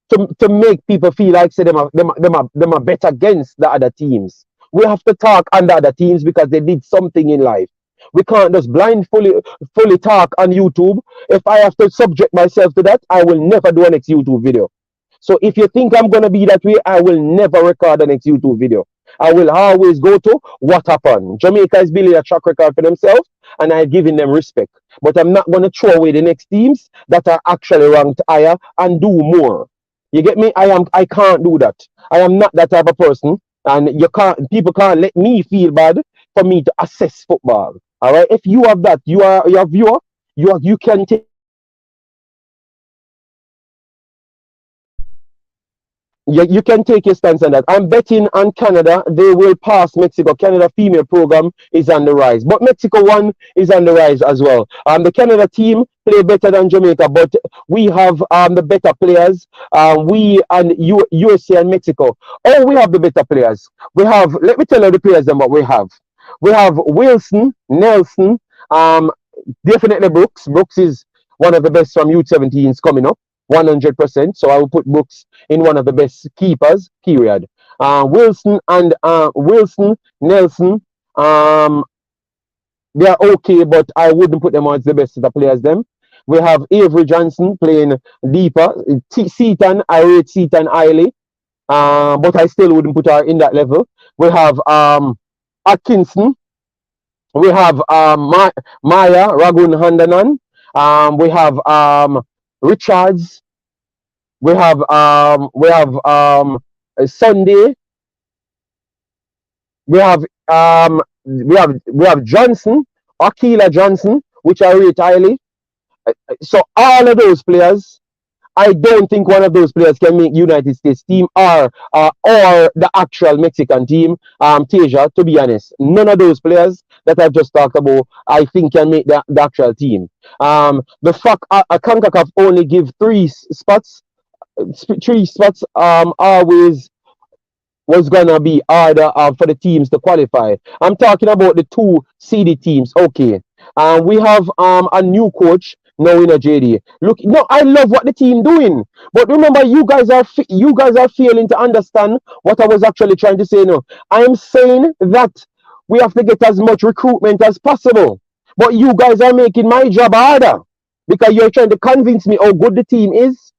to make people feel like say them are better against the other teams. We have to talk under other teams because they did something in life. We can't just fully talk on YouTube. If I have to subject myself to that, I will never do a next YouTube video. So if you think I'm gonna be that way, I will never record the next YouTube video. I will always go to what happened. Jamaica is building a track record for themselves, and I'm giving them respect. But I'm not gonna throw away the next teams that are actually ranked higher and do more. You get me? I can't do that. I am not that type of person, and people can't let me feel bad for me to assess football. All right. If you have that, you are your viewer. You can take. You can take your stance on that. I'm betting on Canada. They will pass Mexico. Canada female program is on the rise, but Mexico one is on the rise as well. The Canada team play better than Jamaica, but we have the better players. We and USA and Mexico. Oh, we have the better players. We have. Let me tell you the players what we have. We have Wilson, Nelson, definitely Brooks. Brooks is one of the best from U17s coming up. 100%. So I will put Brooks in one of the best keepers. Period. Wilson, Nelson. They are okay, but I wouldn't put them as the best of the players. Them. We have Avery Johnson playing deeper. Seaton, I rate Seaton highly, but I still wouldn't put her in that level. We have Atkinson. We have Maya Ragun Handanan. We have Richards. We have Sunday. We have Johnson, Akila Johnson, which I rate highly. So all of those players, I don't think one of those players can make United States team or the actual Mexican team. Tasia, to be honest, none of those players that I've just talked about, I think can make the actual team. The fact Concacaf only give three spots always was gonna be harder for the teams to qualify. I'm talking about the two seeded teams. Okay, we have a new coach now in a JD. Look, no, I love what the team doing, but remember, you guys are failing to understand what I was actually trying to say. No, I am saying that we have to get as much recruitment as possible, but you guys are making my job harder because you're trying to convince me how good the team is,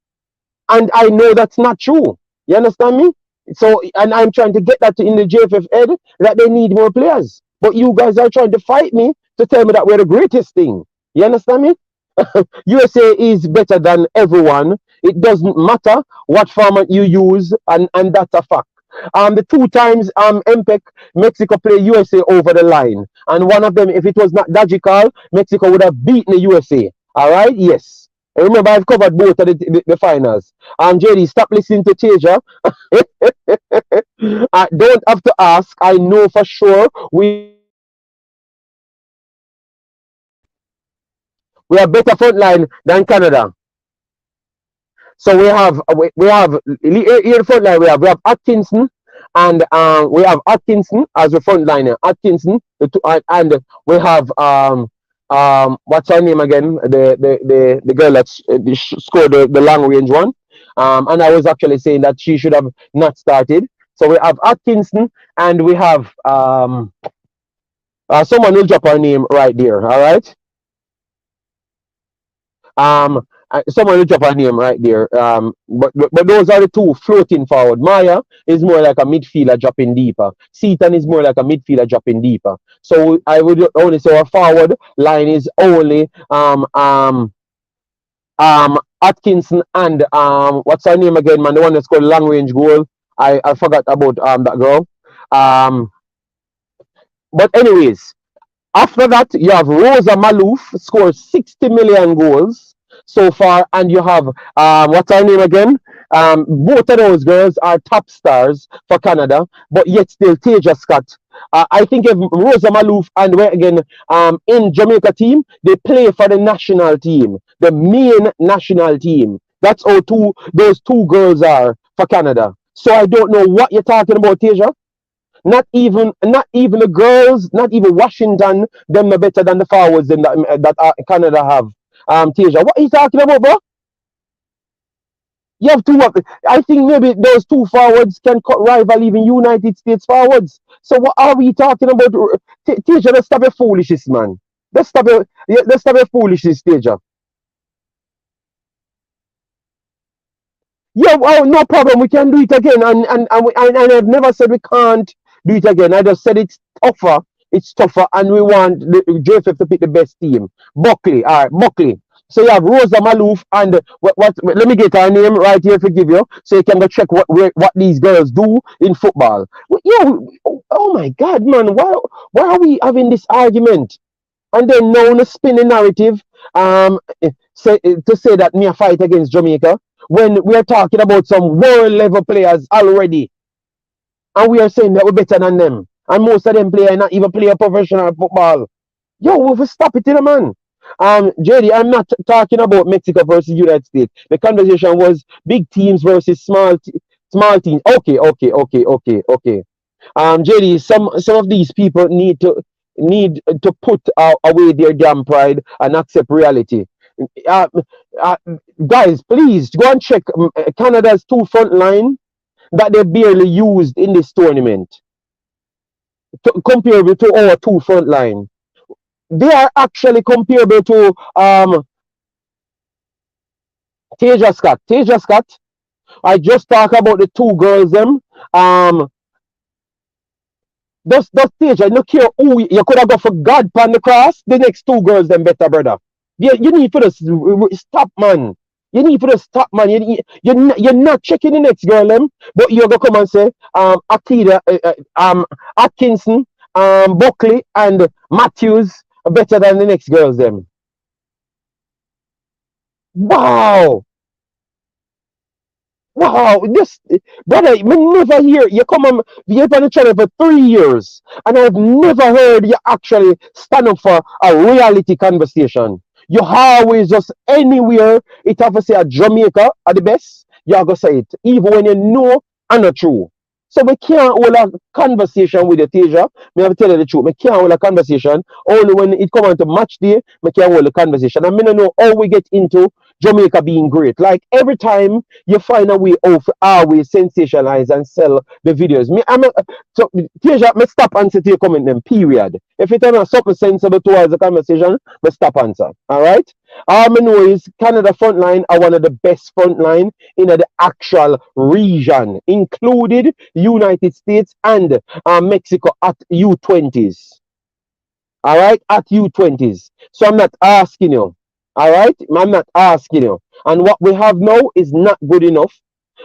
and I know that's not true. You understand me? So, and I'm trying to get that in the JFF head that they need more players. But you guys are trying to fight me to tell me that we're the greatest thing. You understand me? USA is better than everyone. It doesn't matter what format you use, and that's a fact. The two times MPEC, Mexico play USA over the line. And one of them, if it was not logical, Mexico would have beaten the USA. All right? Yes. Remember, I've covered both of the finals. JD, stop listening to Tasia. I don't have to ask. I know for sure we have better front line than Canada. So we have here the front line we have Atkinson and we have Atkinson as the front liner. Atkinson and we have what's her name again? The girl that scored the long range one. And I was actually saying that she should have not started. So we have Atkinson and we have someone will drop her name right there. All right. Someone will drop her name right there. But those are the two floating forward. Maya is more like a midfielder dropping deeper. Seaton is more like a midfielder dropping deeper. So I would only say our forward line is only Atkinson and what's her name again, man? The one that scored a long range goal. I forgot about that girl. But anyways, after that you have Rosa Malouf scores 60 million goals. so far, and you have what's her name again? Both of those girls are top stars for Canada, but yet still Tasia Scott. I think if Rosa Malouf and where again in Jamaica team, they play for the national team, the main national team. That's how those two girls are for Canada. So I don't know what you're talking about, Tasia. Not even the girls, not even Washington, them are better than the forwards that Canada have. Tasia, what are you talking about, bro? You have two. I think maybe those two forwards can rival even United States forwards. So what are we talking about? Tasia, let's stop your foolishness, man. Let's stop your foolishness, Tasia. Yeah, well, no problem. We can do it again. And I've never said we can't do it again. I just said it's tougher. It's tougher, and we want the JFF to pick the best team. Buckley, all right, Buckley. So you have Rosa Malouf and what? Let me get her name right here, forgive you, so you can go check what these girls do in football. Yo, oh my God, man, why are we having this argument? And then now to spin the narrative, to say that me a fight against Jamaica when we are talking about some world level players already, and we are saying that we're better than them, and most of them play not even play a professional football. Yo, we have stop it, man. JD, I'm not talking about Mexico versus United States. The conversation was big teams versus small teams. Okay. JD, some of these people need to put away their damn pride and accept reality. Uh, uh, Guys, please go and check Canada's two front line that they barely used in this tournament, comparable to our two front line. They are actually comparable to Tasia Scott. Tasia Scott. I just talk about the two girls them. That's Tasia. No care who you could have got for God on the cross. The next two girls them better, brother. You need for this stop, man. You need for the stop, man. You're not checking the next girl them, but you're gonna come and say Atkinson, Buckley, and Matthews are better than the next girls them. Wow. Wow, this brother, me never hear you come on you on the channel for 3 years, and I've never heard you actually stand up for a reality conversation. You always just anywhere it have to say a Jamaica are the best, you are gonna say it, even when you know and not true. So we can't hold a conversation with the Tasia. Me have to tell you the truth. We can't hold a conversation. Only when it come on to match day, we can hold a conversation. I mean, I know how we get into Jamaica being great. Like every time you find a way of how we sensationalize and sell the videos. So Tasia, me stop answer to your comment then, period. If it not something sensible towards the conversation, me stop answer. All right? All I know is Canada frontline are one of the best frontline in the actual region, included United States and Mexico at U20s. All right, at U20s. So I'm not asking you. All right, I'm not asking you. And what we have now is not good enough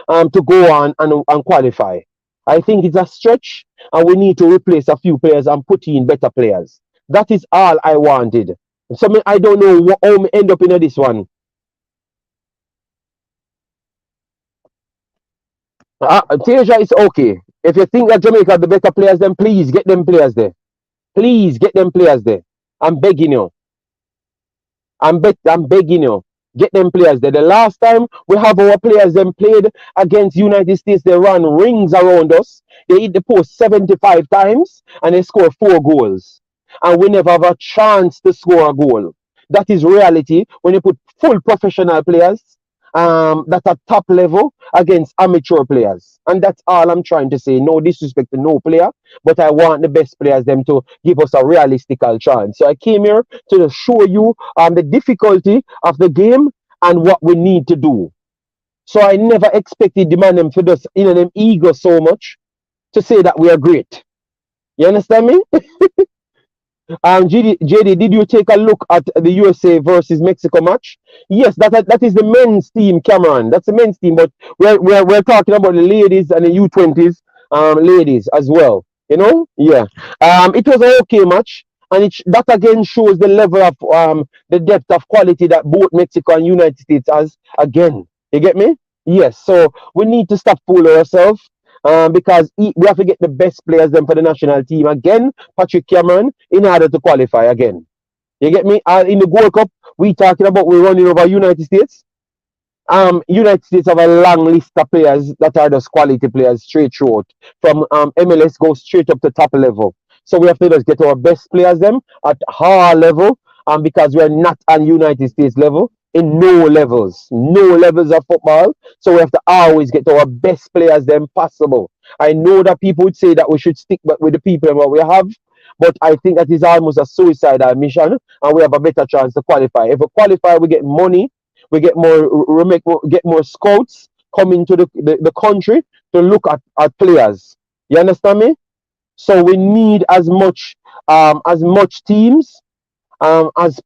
to go on and qualify. I think it's a stretch, and we need to replace a few players and put in better players. That is all I wanted. So I don't know how we end up in this one. Tasia is okay. If you think that Jamaica have the better players, then please get them players there. Please get them players there. I'm begging you. I'm begging you. Get them players there. The last time we have our players them played against United States, they ran rings around us. They hit the post 75 times and they score 4 goals. And we never have a chance to score a goal. That is reality when you put full professional players that are top level against amateur players. And that's all I'm trying to say. No disrespect to no player, but I want the best players them to give us a realistic chance. So I came here to show you the difficulty of the game and what we need to do. So I never expected the man them to just them ego so much to say that we are great. You understand me? JD, did you take a look at the USA versus Mexico match? Yes, that is the men's team, Cameron. That's the men's team, but we're talking about the ladies and the U20s ladies as well. You know? Yeah. It was an okay match. And that again shows the level of the depth of quality that both Mexico and United States has again. You get me? Yes. So we need to stop fooling ourselves. Because we have to get the best players then for the national team again, Patrick Cameron, in order to qualify again. You get me? In the Gold Cup, we talking about we're running over United States. United States have a long list of players that are just quality players straight through. From MLS go straight up to top level. So we have to just get our best players them at higher level, because we're not on United States level in no levels of football. So we have to always get our best players them possible. I know that people would say that we should stick with the people and what we have, but I think that is almost a suicidal mission, and we have a better chance to qualify. If we qualify, we get money, we get get more scouts coming to the country to look at players. You understand me? So we need as much teams, as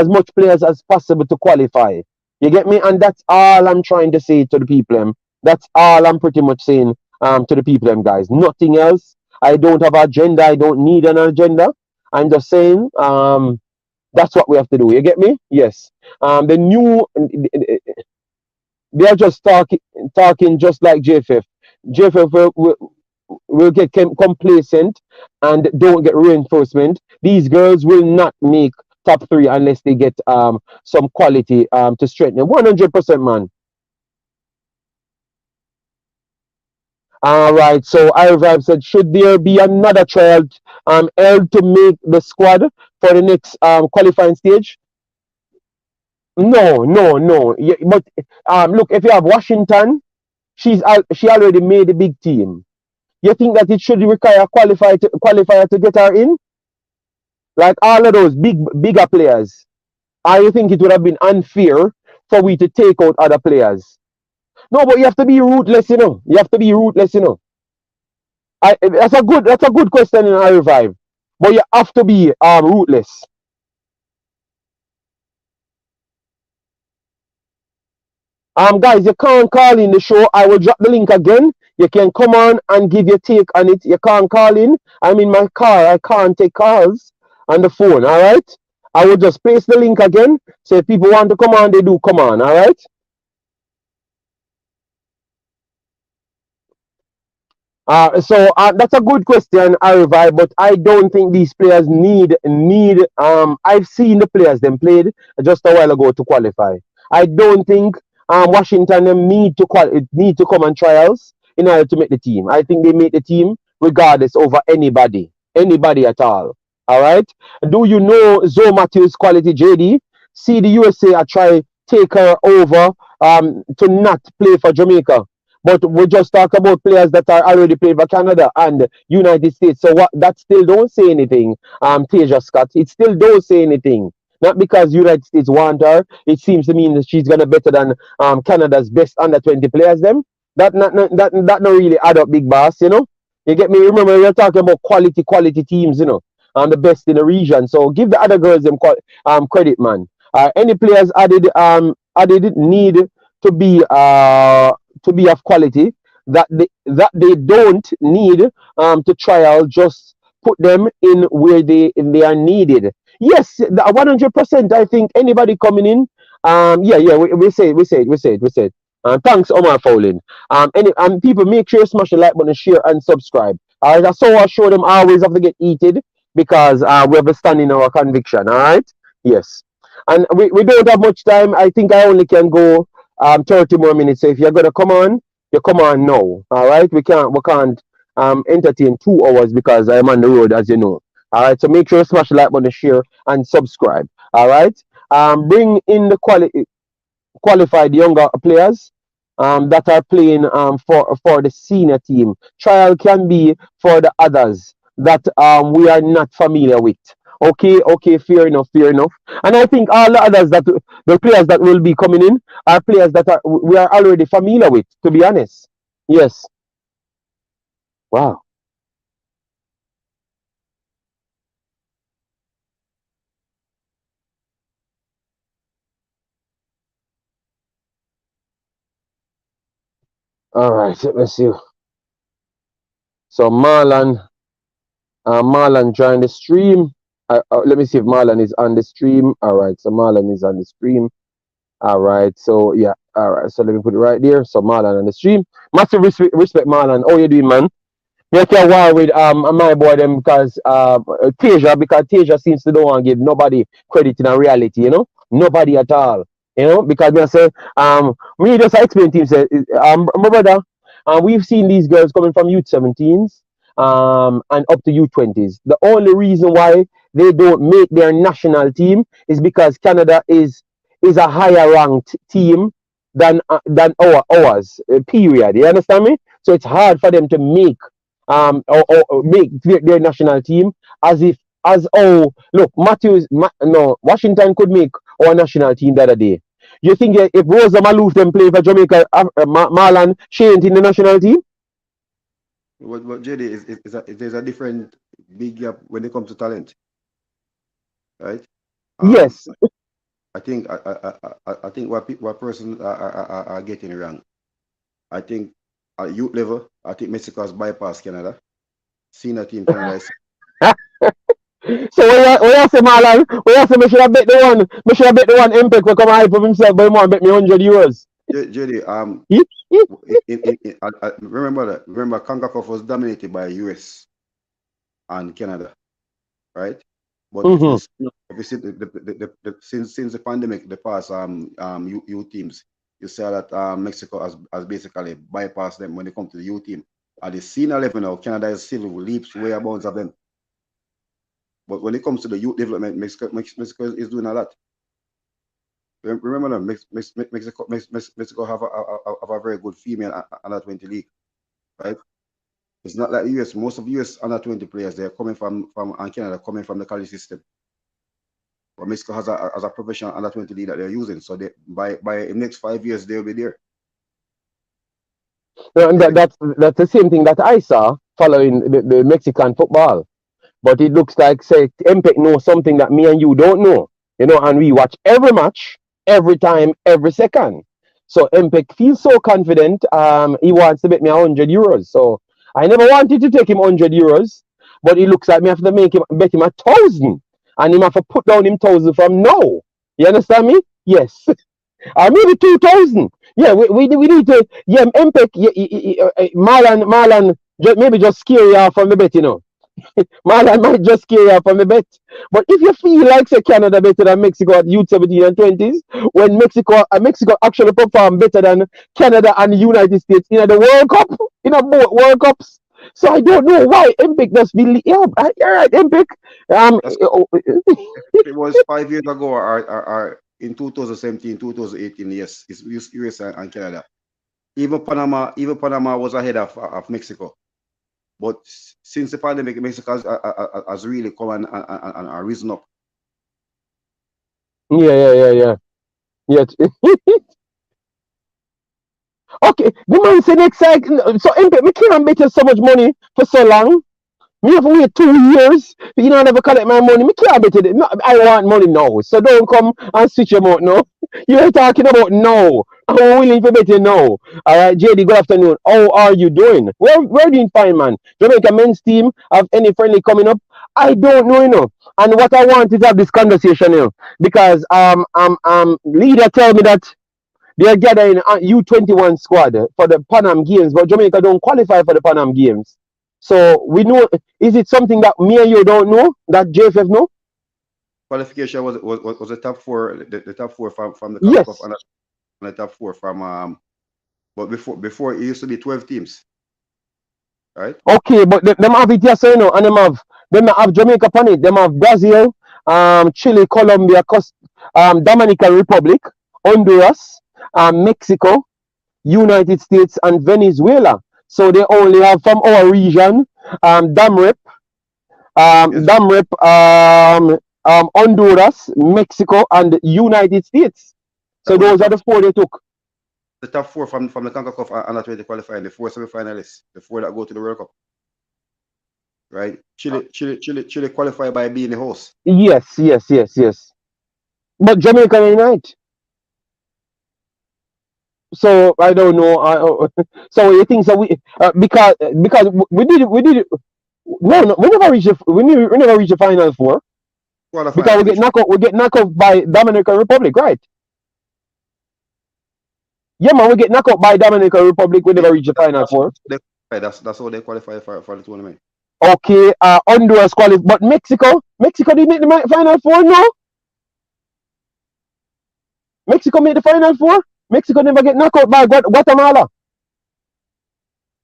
much players as possible to qualify. You get me? And that's all I'm trying to say to the people. That's all I'm pretty much saying to the people, guys. Nothing else. I don't have an agenda. I don't need an agenda. I'm just saying that's what we have to do. You get me? Yes. The new they are just talking just like JFF. JFF will get complacent and don't get reinforcement. These girls will not make top three unless they get some quality to strengthen them. 100%, man. All right. So Irevive said, should there be another child held to make the squad for the next qualifying stage? No, no, no. Yeah, but look, if you have Washington, she already made a big team. You think that it should require a qualifier to get her in? Like all of those bigger players. I think it would have been unfair for we to take out other players. No, but you have to be ruthless, you know. You have to be ruthless, you know. That's a good question in I revive. But you have to be ruthless. Guys, you can't call in the show. I will drop the link again. You can come on and give your take on it. You can't call in. I'm in my car. I can't take calls on the phone. All right. I will just paste the link again. So if people want to come on, they do come on. All right. So that's a good question, Arivi, but I don't think these players need. I've seen the players them played just a while ago to qualify. I don't think Washington them need to come on trials in order to make the team. I think they make the team regardless over anybody at all. All right. Do you know Zoe Matthews' quality, JD? See the USA I try take her over to not play for Jamaica. But we just talk about players that are already played for Canada and United States. So what that still don't say anything, Tasia Scott. It still don't say anything. Not because United States want her. It seems to mean that she's gonna better than Canada's best under 20 players them. That not really add up, big boss, you know. You get me? Remember we're talking about quality teams, you know, and the best in the region. So give the other girls them credit, man. Any players added need to be of quality that they don't need to trial. Just put them in where they are needed. Yes, 100%. I think anybody coming in, yeah, we said. Thanks, Omar Fowling. And people, make sure you smash the like button, share, and subscribe. That's how I show them always have to get heated because we have a stand in our conviction. All right. Yes. And we don't have much time. I think I only can go 30 more minutes. So if you're gonna come on, you come on now. All right. We can't entertain 2 hours because I'm on the road, as you know. All right. So make sure you smash the like button, share, and subscribe. All right. Bring in the qualified younger players that are playing for the senior team. Trial can be for the others that we are not familiar with. Okay, fair enough, fair enough. And I think all the others the players that will be coming in are players that we are already familiar with, to be honest. Yes. Wow. All right, let me see. So Marlon joined the stream. Let me see if Marlon is on the stream. All right, so Marlon is on the stream. All right, so yeah, all right, so let me put it right there. So Marlon on the stream. Massive respect, Marlon. How you doing, man? Me can war with my boy them because Tasia, because Tasia seems to don't want to give nobody credit in a reality, nobody at all, because me I say me just explain to him say my brother, we've seen these girls coming from U17s and up to U20s. The only reason why they don't make their national team is because Canada is a higher ranked team than ours. Period. You understand me? So it's hard for them to make or make their national team as if as oh look no Washington could make our national team the other day. You think if Rosa Malouf them play for Jamaica, Marlon, she ain't in the national team? What JD there's a different big gap when it comes to talent, right? Um, Yes. I think what persons are getting wrong. I think at youth level, I think Mexico has bypassed Canada. Senior team Canada is So when you say Marlon, when you say me should have bet the one, me should have bet the one Impact will come hype of himself, but he want bet me €100. JD. Remember Concacaf was dominated by US and Canada, right? But Mm-hmm. if you see since the pandemic, the past U teams, you saw that Mexico has basically bypassed them when they come to the U team. At the senior level now, Canada is still leaps way above of them. But when it comes to the youth development, Mexico is doing a lot. Remember that Mexico have a very good female under 20 league, right? It's not like US. Most of US under 20 players they're coming from and Canada coming from the college system. But Mexico has a professional under 20 league that they're using. So they by the next 5 years they'll be there. And that's the same thing that I saw following the Mexican football. But it looks like say Impact knows something that me and you don't know. And we watch every match, every time, every second. So Impact feels so confident. He wants to bet me €100. So I never wanted to take him €100, but it looks like me have to make him bet him 1,000, and him have to put down him 1,000 from now. You understand me? Yes. Maybe 2,000. Yeah, we need to. Yeah, Impact. Marlon, maybe just scare you off from the bet. Marlon might just scare you off from the bet. But if you feel like say Canada better than Mexico at U17 and 20s, when Mexico actually perform better than Canada and the United States in the World Cup, both World Cups. So I don't know why Impact just believe. Yeah, you're right, Impact. If it was 5 years ago or in 2017, 2018, yes, it's US and Canada. Even Panama was ahead of Mexico. But since the pandemic, Mexico has really come and risen up. Yeah. Okay, the man said next cycle. So Impact, me can't bet you so much money for so long. Me have to wait 2 years. Never collect my money. Me can't bet it. No, I want money now. So don't come and switch your mouth now. You're talking about now. I'm willing to bet you now. All right, JD, good afternoon. How are you doing? We're doing fine, man. Jamaica men's team have any friendly coming up? I don't know. And what I want is to have this conversation, because leader tell me that they're gathering a U21 squad for the Pan Am Games, but Jamaica don't qualify for the Pan Am Games. So we know. Is it something that me and you don't know that JFF know? Qualification was the top four, the top four from the Concacaf, Yes. and the top four from. But before it used to be 12 teams, right? Okay, but them have it yes, and them have Jamaica on it. Them have Brazil, Chile, Colombia, Dominican Republic, Honduras, Mexico, United States, and Venezuela. So they only have from our region, Damrep, Yes, Honduras, Mexico, and United States. that So was those are the four they took. the top four from the Concacaf under 20 qualifying, the four semi-finalists, the four that go to the World Cup, right? Chile qualify by being the host. Yes. But Jamaica Unite. So I don't know. So you think so? Because we did it. No, we never reached the final four. Because Qualifiers. we get knocked out by Dominican Republic, right? Yeah, man, we get knocked out by Dominican Republic. We never reach the final four. That's how they qualify for the tournament. Okay, Honduras qualified, but Mexico didn't make the final four, no? Mexico made the final four. Mexico never get knocked out by Guatemala.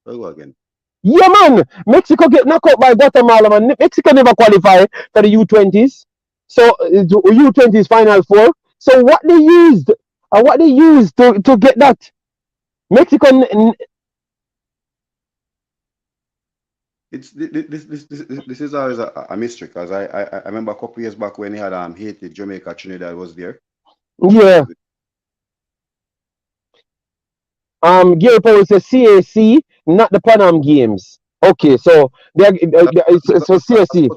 There we go again. Yeah, man, Mexico get knocked out by Guatemala, man. Mexico never qualify for the U20s. So U20s final four. So what they used to get that Mexico. This is always a mystery, because I remember a couple years back when he had Haiti, Jamaica, Trinidad was there. Yeah. Girlz says CAC, not the Pan Am Games. Okay, so so CAC.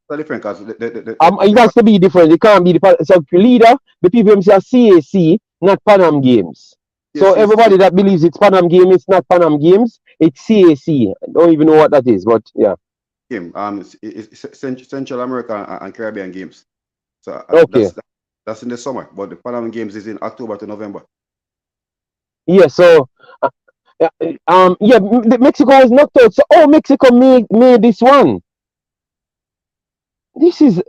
That's different, because It has to be different. It can't be so leader. The people say CAC, not Pan Am Games. So everybody that believes it's Pan Am Game, it's not Pan Am Games. It's CAC. I don't even know what that is, but yeah. Game. It's Central America and Caribbean Games. So okay. That's in the summer, but the Pan Am Games is in October to November. Yeah. So yeah, Mexico was knocked out. So Mexico made this one. This is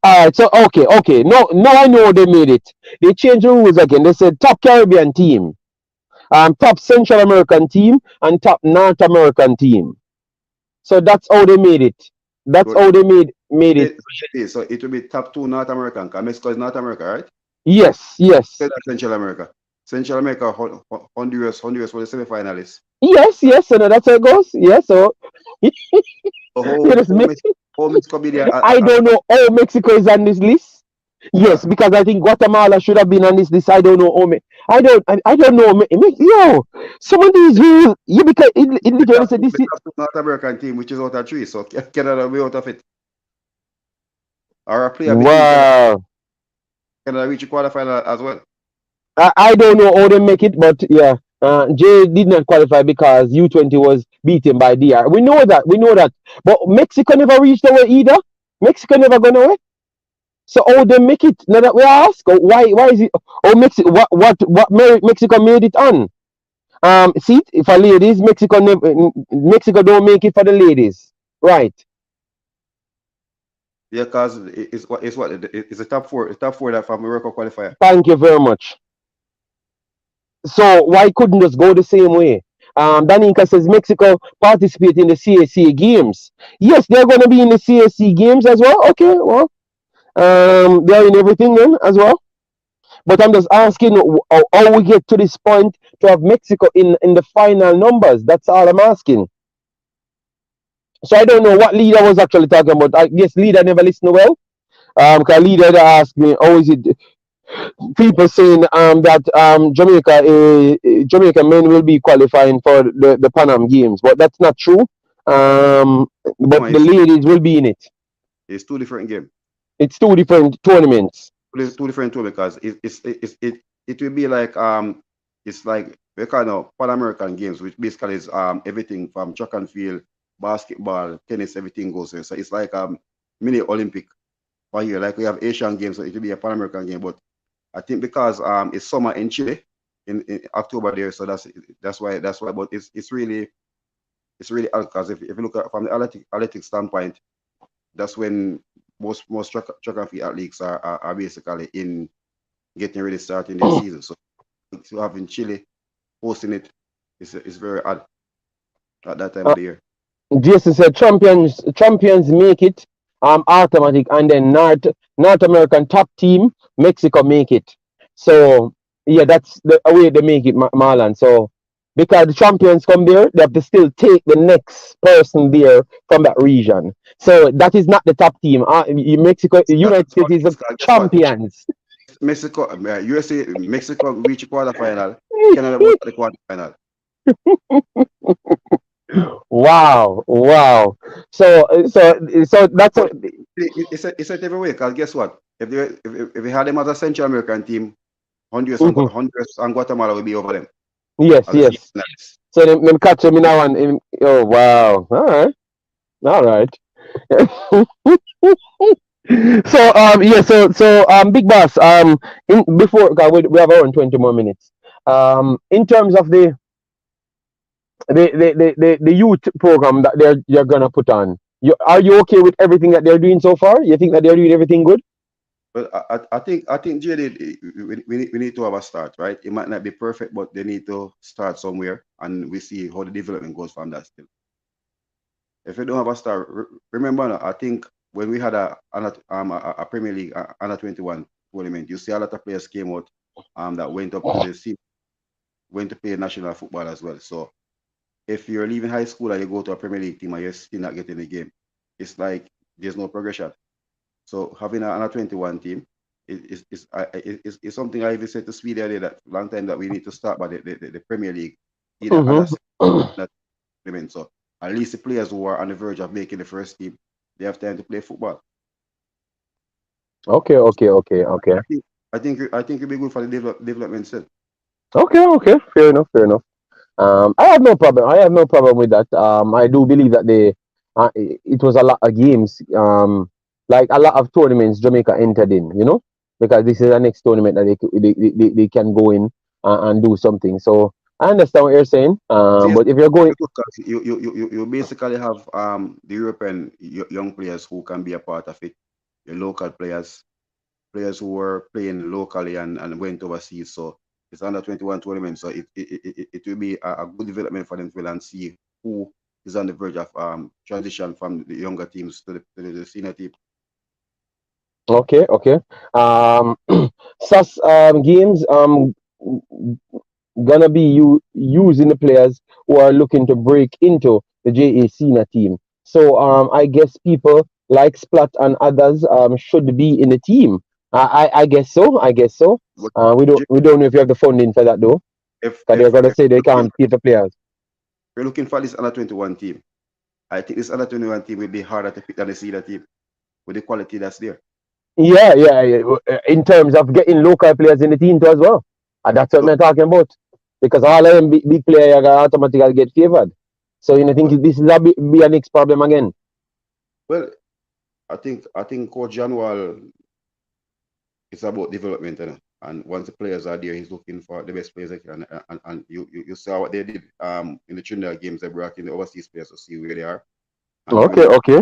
alright. So okay. Now I know they made it. They changed the rules again. They said top Caribbean team, top Central American team, and top North American team. So that's how they made it. That's how they made it. So it will be top 2 North American, because Mexico is North America, right? Yes. Central America. Central America, Honduras were the semi-finalists. Yes, so that's how it goes. Yeah, so Mexico be there. I don't know how Mexico is on this list. Yes, because I think Guatemala should have been on this list. I don't know how I don't know. Yo, some of these rules, because it literally said this is North American team, which is out of 3, so Canada will be out of it. Or a player Canada reach the quarterfinal as well. I don't know how they make it, but yeah, Jay did not qualify because U20 was beaten by DR. We know that. But Mexico never reached away either. Mexico never gone away. So how they make it? Now that we ask, why is it? Oh, Mexico, what Mexico made it on? See, for ladies, Mexico don't make it for the ladies, right? Yeah, because it's a top four that from Morocco qualifier. Thank you very much. So why couldn't just go the same way? Danica says Mexico participate in the CAC games. Yes, they're going to be in the CAC games as well. Okay, well, they're in everything then as well. But I'm just asking how we get to this point to have Mexico in the final numbers. That's all I'm asking. So I don't know what leader was actually talking about. I guess leader never listened well. Because leader asked me, how is it? People saying that Jamaica men will be qualifying for the Pan Am Games, but that's not true. But the ladies will be in it. It's 2 different games. It's 2 different tournaments. It's 2 different tournaments, because it will be like it's like we kind of Pan American Games, which basically is everything from track and field, basketball, tennis, everything goes there. So it's like mini Olympic for here. Like we have Asian Games, so it will be a Pan American game, but I think because it's summer in Chile in October there, so that's why. But it's really because if you look at from the athletic standpoint, that's when most track and field athletes are basically in getting ready to start in their season. So to have in Chile hosting it is very odd at that time of the year. Jason said champions make it automatic, and then North American top team Mexico make it. So yeah, that's the way they make it, Marlon. So because the champions come there, they have to still take the next person there from that region. So that is not the top team. Mexico, United States is the champions. Mexico, USA, Mexico reach quarterfinal. Canada go to the quarterfinal. Wow. So that's what it's a every way. Because guess what? If we had them as a Central American team, Honduras and Guatemala will be over them. Yes. So them catch them in now and oh wow. All right. Big boss, in before, 'cause we have around 20 more minutes. In terms of the youth program that you're gonna put on, are you okay with everything that they're doing so far? You think that they're doing everything good? But I think JD, we need to have a start, right? It might not be perfect, but they need to start somewhere, and we see how the development goes from that still. If you don't have a start, remember, now, I think when we had a Premier League under 21 tournament, you see a lot of players came out that went up to the scene, went to play national football as well. So if you're leaving high school and you go to a Premier League team and you're still not getting the game, it's like there's no progression. So having an under 21 team is something I even said to Speedy earlier that long time that we need to start by the Premier League, either under Mm-hmm. that tournament. So at least the players who are on the verge of making the first team, they have time to play football. Okay, okay, okay, okay. I think it'd be good for the development set. Okay, okay. Fair enough, fair enough. I have no problem. I have no problem with that. I do believe that it was a lot of games, like a lot of tournaments Jamaica entered in, because this is the next tournament that they can go in and do something. So I understand what you're saying. See, But if you're going, you basically have the European young players who can be a part of it, your local players who were playing locally and went overseas. So it's under 21 tournament. So it will be a good development for them to and see who is on the verge of transition from the younger teams to the senior team. okay, okay. SAS games gonna be using the players who are looking to break into the JA senior team. So I guess people like Splat and others should be in the team. I guess so. I guess so. But We don't know if you have the funding for that though, if because they're if gonna if say they looking, can't pay for players. we're looking for this under 21 team, I think this under 21 team will be harder to pick than the senior team with the quality that's there. Yeah, yeah, yeah. In terms of getting local players in the team too as well, and that's what So, we're talking about. Because all of them big players are gonna automatically get favored. So you know, but think this is be a next problem again. well, I think Coach Janual it's about development, and once the players are there, he's looking for the best players they can. And you saw what they did in the Trinidad games. They brought in the overseas players to see where they are. And Okay, okay.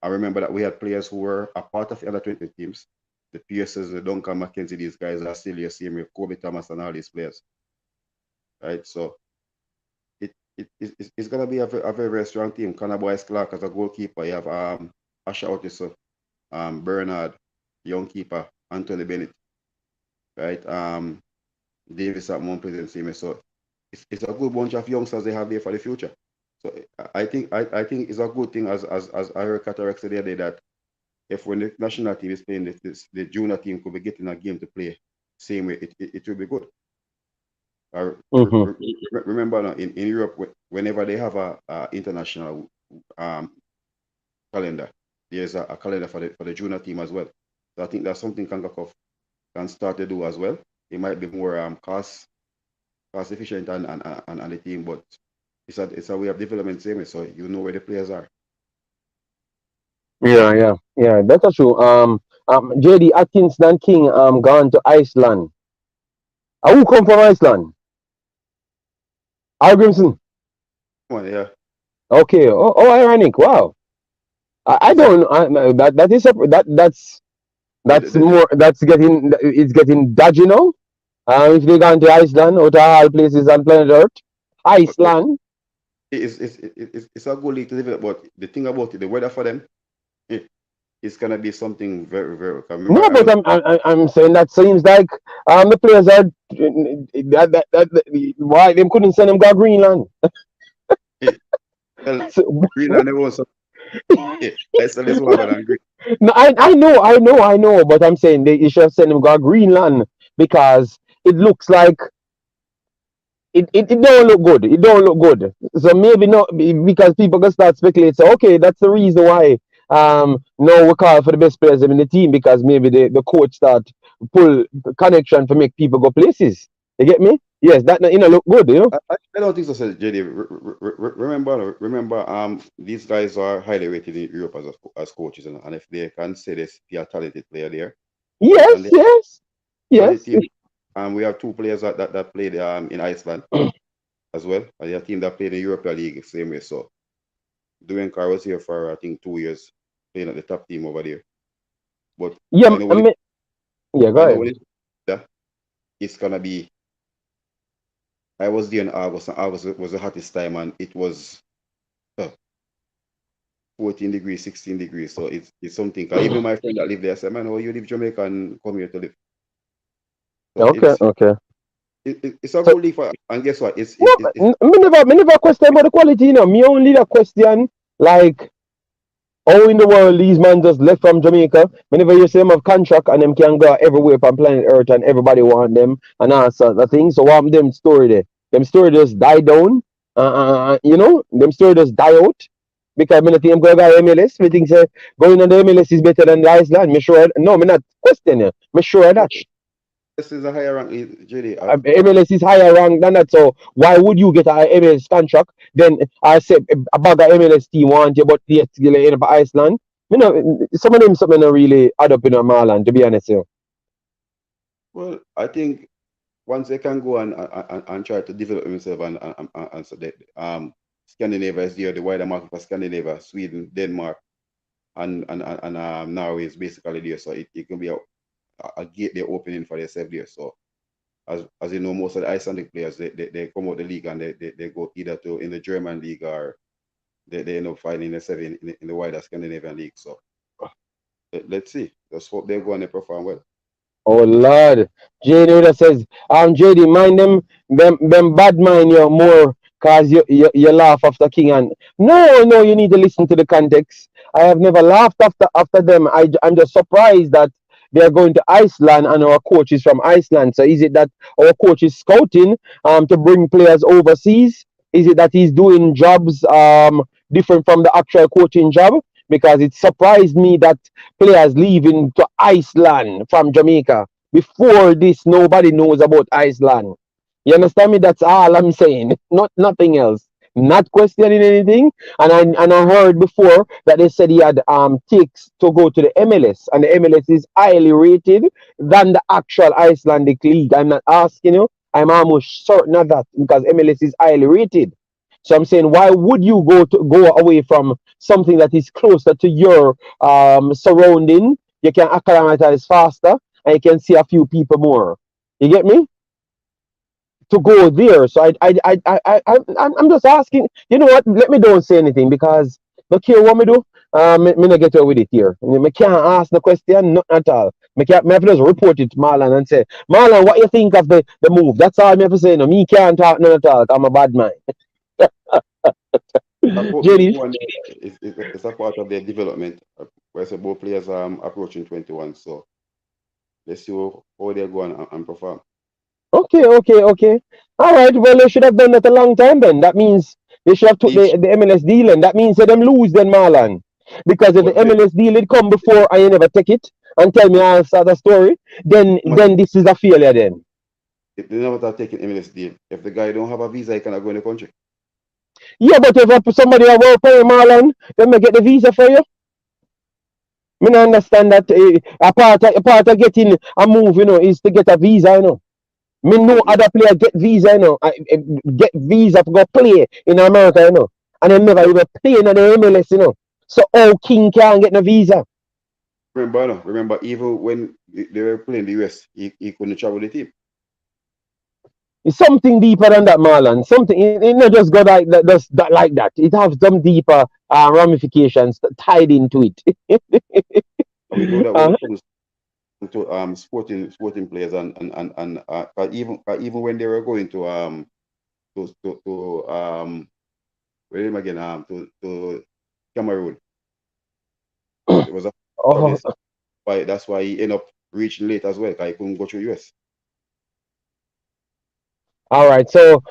I remember that we had players who were a part of the under 20 teams. The Pierces, the Duncan McKenzie, these guys are still here, same with Kobe Thomas and all these players, right? So it's gonna be a very, very strong team. Connor Boyce Clark as a goalkeeper. You have Asha Otis, Bernard, young keeper, Anthony Bennett, right? Davis at Mount Pleasant same. So it's a good bunch of youngsters they have there for the future. So I think it's a good thing as I heard Cataract say the other day that if when the national team is playing the junior team could be getting a game to play same way, it will be good. Mm-hmm. Remember now, in Europe, whenever they have a international um, calendar, there's a calendar for the junior team as well. So I think that's something Concacaf can start to do as well. It might be more cost efficient and the team, but it's a way of development same way, so you know where the players are. Yeah, yeah, yeah. That's true. JD Atkinson King gone to Iceland. Who come from Iceland? Al Grimson. Come on, yeah. Okay. Oh, ironic. Wow. I It's a don't. That is that's the more. It's getting dodgy now. If they gone to Iceland or to all places on planet Earth, but Iceland. it's a good league to develop, but the thing about it, the weather for them, it, it's gonna be something very, very. I remember No, I but was I'm saying that seems like the players are why them couldn't send them to Greenland. eh, well, So, Greenland they was Iceland is warmer than Green. no, I know, but I'm saying they should have sent them to Greenland because it looks like it don't look good. It don't look good. So maybe not because people can start speculating. So okay, that's the reason why now we call for the best players in the team because maybe the coach start pull connection to make people go places. You get me? Yes, that look good, I don't think so, sir, JD. Remember, these guys are highly rated in Europe as coaches, and if they can say this, be a talented player there, and Yes, they yes, on the yes. team, we have two players that played in Iceland as well, and a team that played in the European League same way. So Dwayne Carr was here for I think 2 years playing at the top team over there. But Yeah, I know when it, yeah, go I know ahead. when that it's gonna be. I was there in August, and August was the hottest time, and it was uh, 14 degrees, 16 degrees. So it's something. 'Cause even my friend that lived there said, "Man, oh, you leave Jamaica and come here to live." So Okay, okay. it's a So, good league for, and guess what? no, me never question about the quality, Me only the question, like, how in the world these men just left from Jamaica? Whenever you see them have contract and them can go everywhere from planet Earth and everybody want them and all sorts of things. So what them story there? Them story just die down. Them story just die out. Because I think I'm going to MLS. Me think say going on the MLS is better than the Iceland. Me sure no, me not question you. Me sure that. this is a higher rank, JD. MLS is higher rank than that. So why would you get a MLS contract? Then I say a bag of MLS team want you, but yet you end up Iceland. Some of them something not really add up in a Marland, to be honest. Well, I think once they can go and try to develop themselves and so that Scandinavia is there, the wider market for Scandinavia, Sweden, Denmark, and Norway is basically there. So it can be a gate they're opening for themselves there. So as you know, most of the Icelandic players they come out the league and they go either to in the German league or they end up finding themselves in the wider Scandinavian league. So let's see. Let's hope they go and they perform well. Oh Lord, JD that says, JD, mind them bad mind you more, cause you laugh after King and no, you need to listen to the context. I have never laughed after them. I'm just surprised that they are going to Iceland and our coach is from Iceland. So is it that our coach is scouting to bring players overseas? Is it that he's doing jobs different from the actual coaching job? Because it surprised me that players leaving to Iceland from Jamaica. Before this, nobody knows about Iceland. You understand me? That's all I'm saying. Not nothing else. Not questioning anything. And I heard before that they said he had takes to go to the MLS, and the MLS is highly rated than the actual Icelandic league. I'm not asking you. I'm almost certain of that because MLS is highly rated. So I'm saying, why would you go away from something that is closer to your surrounding? You can acclimatize faster, and you can see a few people more. You get me? To go there. So I'm just asking. You know what? Let me don't say anything because look here, what me do. Me not get away with it here. Me can't ask the question, not at all. Me have to just report it to Marlon and say, Marlon, what you think of the move? That's all me have to say. No, me can't talk none at all. I'm a bad man. This JD. one is a part of their development. Where say both players approaching 21. So let's see how they go and perform. Okay. All right. Well, they should have done that a long time then. That means they should have took Each the MLS deal, and that means that them lose then, Marlon. Because if the but they, MLS deal had come before and you never take it and tell me all sort of story, then this is a failure then. they never start taking MLS deal. If the guy don't have a visa, he cannot go in the country. Yeah, but if somebody a work for you, Marlon, then they get the visa for you. Me not understand that a part of getting a move, is to get a visa, Me know But other player get visa, get visa to go play in America, and they never even play in the MLS, So how King can't get no visa? remember, even when they were playing the US, he couldn't travel the team. It's something deeper than that, Marlon. Something it not just go just that like that. It has some deeper ramifications tied into it. We know that when uh, it comes to sporting players and even when they were going to where am I again to Cameroon, it was a of oh, his. That's why he ended up reaching late as well. Cause he couldn't go through US. all right. So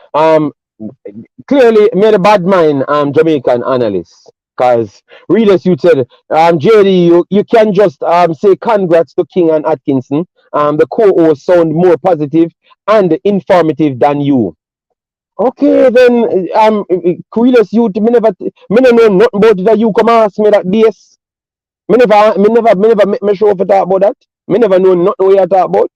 clearly made a bad mind Jamaican analysts. Because readers, you said, JD, you can just say congrats to King and Atkinson the co-host sound more positive and informative than you. Okay, then Creeless youth, me never know nothing about it that you come ask me that this. Me never make me show for talk about that. Me never know nothing what you talk about.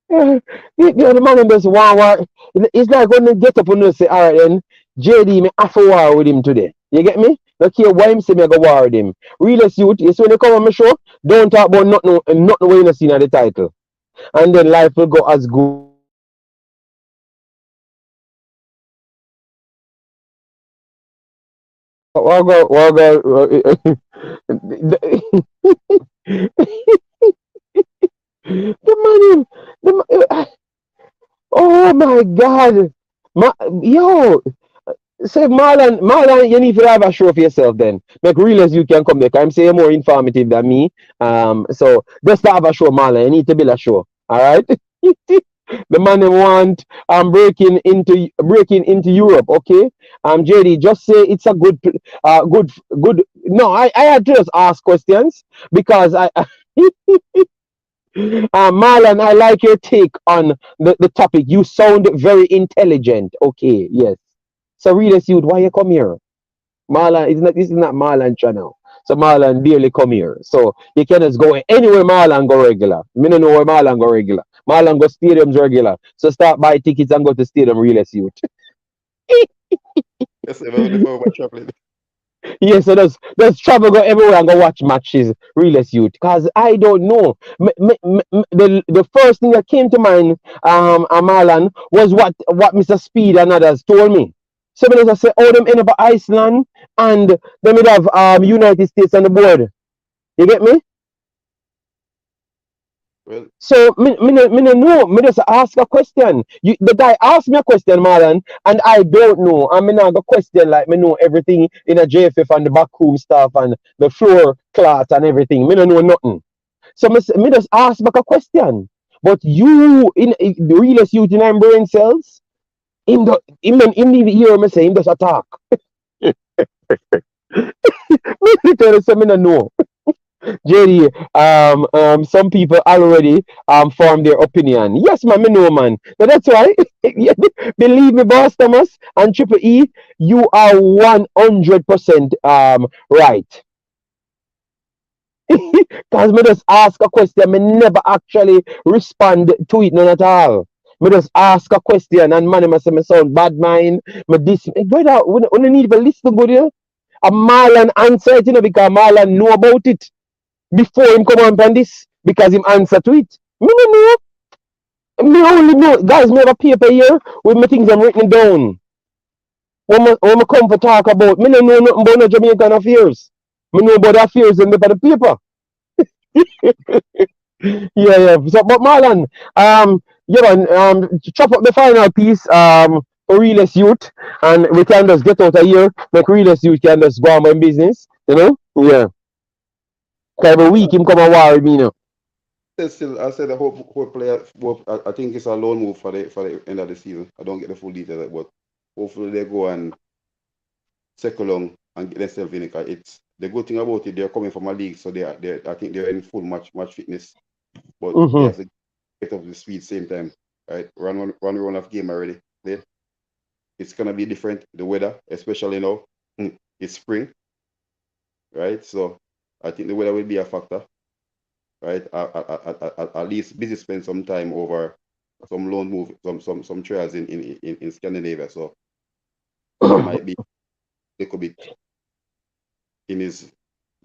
The man in this war. It's like when they get up and they say, all right then, JD, me have a war with him today. You get me? Don't care why him say me I go war with him. Realest youth, you see when they come on my show, don't talk about nothing, nothing what you not seen at the title. And then life will go as good. The man, oh my God. Yo, say Marlon, you need to have a show for yourself then. Make real as you can come there. 'Cause I'm saying you're more informative than me. So just to have a show, Marlon. You need to build a show. All right. The man they want breaking into Europe. Okay. JD, just say it's a good. No, I had to just ask questions because Marlon, I like your take on the topic. You sound very intelligent. Okay, yes. So readers, youth, why you come here? Marlon, this is not Marlon channel. So Marlon barely come here. So you can just go anywhere Marlon go regular. Me don't know where Marlon go regular. Marlon go stadiums regular. So start buy tickets and go to stadium realist youth. Yes, over chocolate. Yeah, so there's travel go everywhere and go watch matches, realist youth. Cause I don't know. The first thing that came to mind, Marlon, was what Mr. Speed and others told me. So when I say, oh, them end up at Iceland and them would have United States on the board. You get me? Well, So me no know. Me just ask a question. The guy asked me a question, Marlon, and I don't know. And me not go question like me know everything in a JFF and the backroom stuff and the floor cloth and everything. Me no know nothing. So me just ask back a question. But you in the realest youth in our brain cells, him need to hear me say him just attack. Me tell you something I know. JD, some people already formed their opinion. Yes, man, me know, man. So that's why, believe me, Boss Thomas and Triple E, you are 100% right. Because me just ask a question, me never actually respond to it, none at all. Me just ask a question and man, I say me sound bad mind. Me this, brother, we need to listen good here. A Marlon answer it, because Marlon know about it before him come on this because him answer to it. Me no know. Me only know. Guys, me have a paper here with my things I'm written down. When me come for talk about, me no know nothing about no Jamaican affairs. Me know about the affairs in the paper. Yeah. So, but Marlon, chop up the final piece, for realest youth, and we can just get out of here. Make realest youth can just go on my business, Yeah. Cause every week him come and war with me, still, I said the whole player. I think it's a loan move for the end of the season. I don't get the full details, but hopefully they go and circle along and get themselves in it. It's the good thing about it. They're coming from a league, so I think they're in full match fitness, but they have to get up to speed same time. Right, run of game already. Then it's gonna be different. The weather, especially now, it's spring, right? So I think the weather will be a factor, right? At least busy spend some time over some loan move, some trials in Scandinavia. So it might be a little bit in his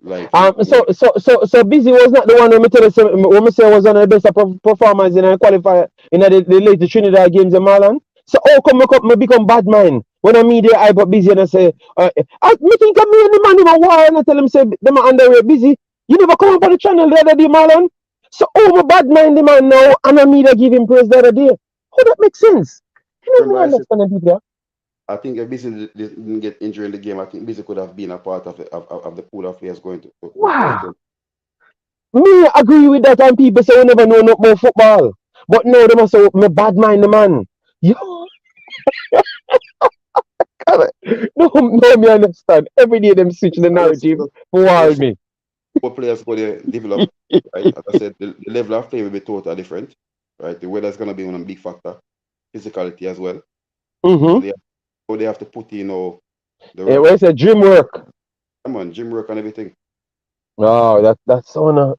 life. So Busy was not the one when me tell you when me say was one of the best performers in a qualifier in the latest Trinidad games in Marlon. So how come me become bad man when I meet I but Busy and I say me think of me and the man in a war and I tell him say them are underweight Busy. You never come up on the channel the other day, Marlon. So my bad mind the man now and I mean I give him praise the other day. How that makes sense? You don't understand the people. I think if Busy didn't get injured in the game, I think Busy could have been a part of the pool of players going to. Wow. Me agree with that, and people say we never know nothing about football. But no, they must say me bad mind the man. Yo, No, no, me understand. Every day them switch the I just, narrative just, for all just me. what players go there develop, right? As I said, the level of play will be totally different, right? The weather's gonna be one big factor, physicality as well. So Mm-hmm. they have to put in the It work. was a gym work. Come on, gym work and everything. Oh, that's so no.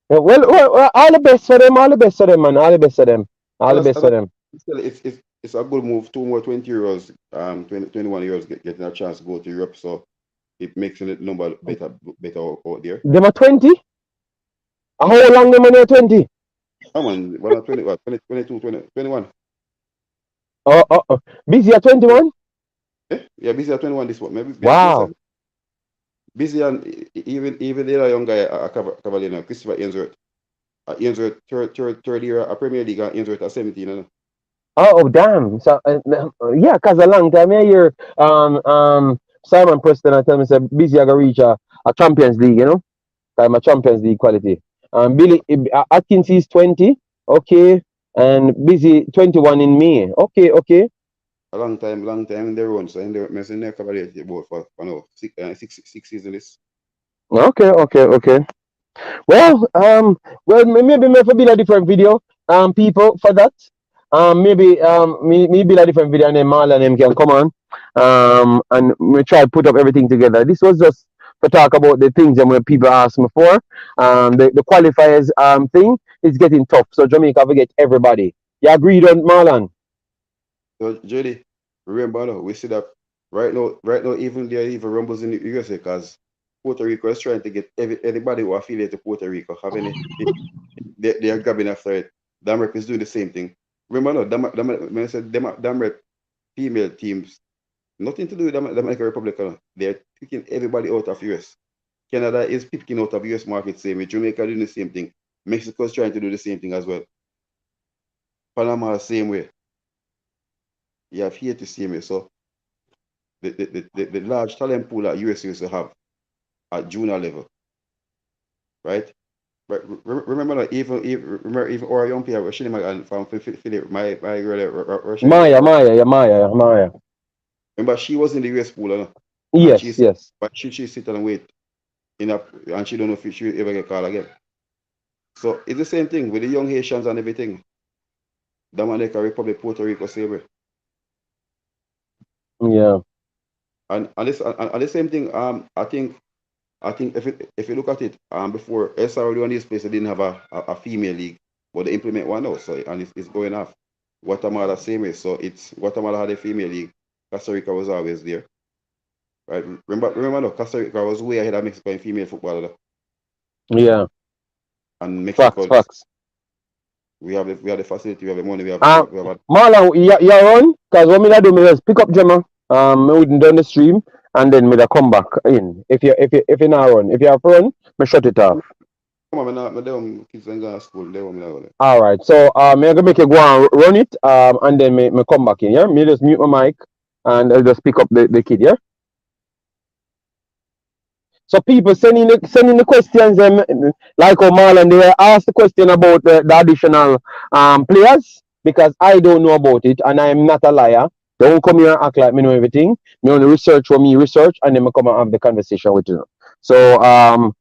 Yeah, well, all the best for them. All the best for them, man. All the best for them. All the And best for them. still, it's a good move. Two more 20-year-olds, 21 years getting a chance to go to Europe. So it makes the number better out there. Them are 20. How long them are 20? Come on, 20, what, 20, 22, 20, 21. Oh. Busy at 21. Yeah, busy at 21 this one. Maybe yes, Wow. busy and even the other young guy, Cavalier, Christopher Ainsworth. Ainsworth, third year at Premier League, and Ainsworth at 17. Oh, damn. So yeah, cause a long time I hear Simon Preston I tell me say busy I go reach a Champions League, you know. I'm a Champions League quality. Billy Atkins is 20, okay, and busy 21 in May. Okay. A long time in the run. So in the messing there Cavalier about for no six seasons. Okay. Well, maybe me for build a different video. People for that. Maybe me build a different video and then Marlon and them can come on. And we try to put up everything together. This was just to talk about the things that when people ask me for. The qualifiers thing is getting tough. So Jamaica forget everybody. You agreed on Marlon? So Judy, remember now, we see that right now, even there are even rumbles in the USA because Puerto Rico is trying to get anybody who affiliated to Puerto Rico have any they are grabbing after it. Damrep is doing the same thing. Remember now, when I said Damrep female teams, nothing to do with Dominican Republic. They're picking everybody out of US. Canada is picking out of US market same way. Jamaica doing the same thing. Mexico is trying to do the same thing as well. Panama same way. You have here to same way. So the large talent pool that US used to have at junior level, right? Remember that even our young player Rashida from Philip, my girl Maya. remember she was in the US pool, and Yes. but she sit and wait and she don't know if she will ever get called again. So it's the same thing with the young Haitians and everything. Dominican Republic, Puerto Rico, same way. Yeah. And the same thing. I think if you look at it, before SRO on this place, they didn't have a female league, but they implement one now. So and it's going off. Guatemala same way. So it's Guatemala had a female league. Costa Rica was always there, right? Remember, no, Costa Rica was way ahead of Mexico in female football. Yeah. And Mexico, Facts. we have the facility, we have the money, we have Marlon, you run? Because what me do, me just pick up Gemma, me wouldn't done the stream, and then me da come back in. If you not run, if you have run, me shut it off. come on, my kids ain't going to school. They want me to go. All right, so me gonna make you go and run it, and then me come back in. Yeah, me just mute my mic, and I'll just pick up the kid. Yeah. So people sending the questions, like Marlon, they asked the question about the additional players because I don't know about it and I am not a liar. Don't come here and act like me know everything. Me only research what me research and then me come and have the conversation with you. So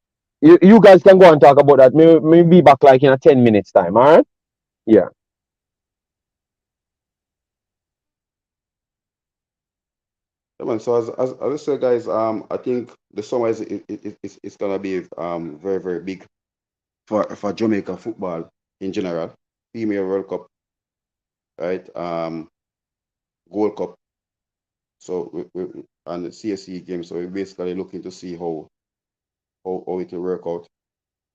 you guys can go and talk about that. Me be back like in a 10 minutes time. All right? Yeah. Yeah, man. So as I said, guys, I think the summer is gonna be very very big for Jamaica football in general. Female World Cup, right? Gold Cup. So and the CSC game. So we're basically looking to see how it will work out,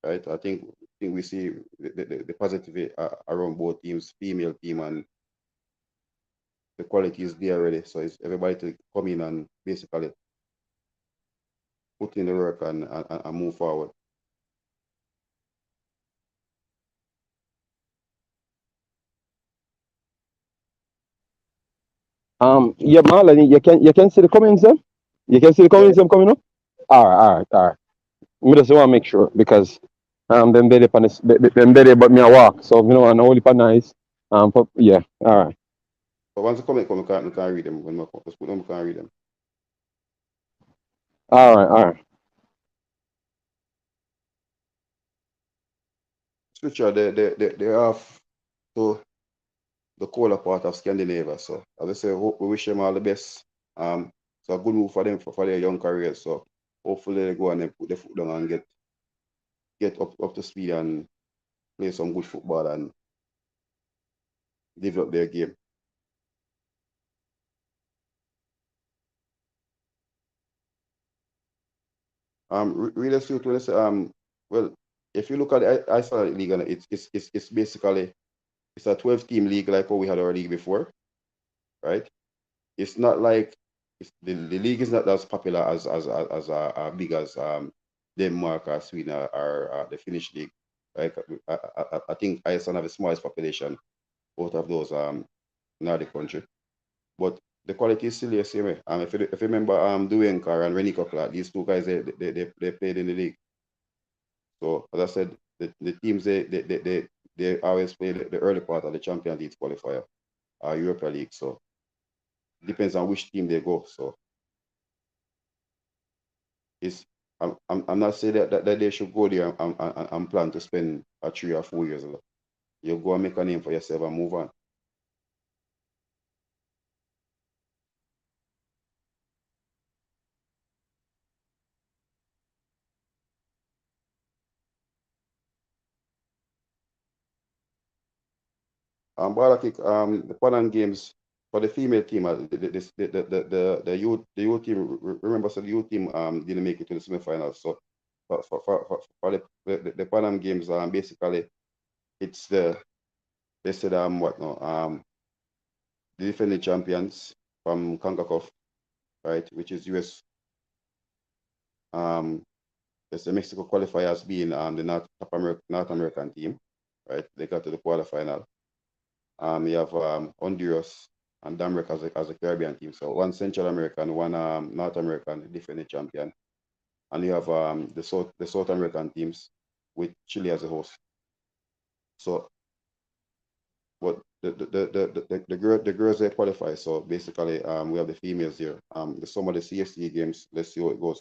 right? I think we see the positive around both teams, female team and the quality is there already. So it's everybody to come in and basically put in the work and move forward. Yeah, Marlon, you can see the comments there? You can see the comments them coming up? All right. Me just want to make sure because them dead upon this, them dead but me a walk. So you know and only for nice. Yeah. All right. So once the comment come, we can read them. When we just put them, we can read them. All right, all right. Switcher, they have to the colder part of Scandinavia. So as I say, we wish them all the best. So a good move for them for their young careers. So hopefully they go and they put their foot down and get up to speed and play some good football and develop their game. Really suit when I say, well, if you look at the Iceland league, and it's basically it's a 12-team league like how we had our league before, right? It's not like the league is not as popular as big as Denmark or Sweden or the Finnish league. Like I think Iceland have the smallest population out of those Nordic country, but the quality is still the same way. If you remember Duenkar and Reniko Clark, these two guys they played in the league. So as I said, the teams they always play the early part of the Champions League qualifier or Europa League. So depends on which team they go. So it's I'm not saying that they should go there and plan to spend 3 or 4 years. You go and make a name for yourself and move on. But I think the Panam Games for the female team, the U team. Remember, so the U team didn't make it to the semifinals. So for the Panam Games, basically it's they said what no the defending champions from Concacaf, right, which is US. There's the Mexico qualifiers being the North American team, right? They got to the quarterfinal. You have Honduras and Denmark as a Caribbean team. So one Central American, one North American defending champion, and you have the South American teams with Chile as a host. So, but the girls they qualify. So basically, we have the females here. Some of the CSC games. Let's see how it goes.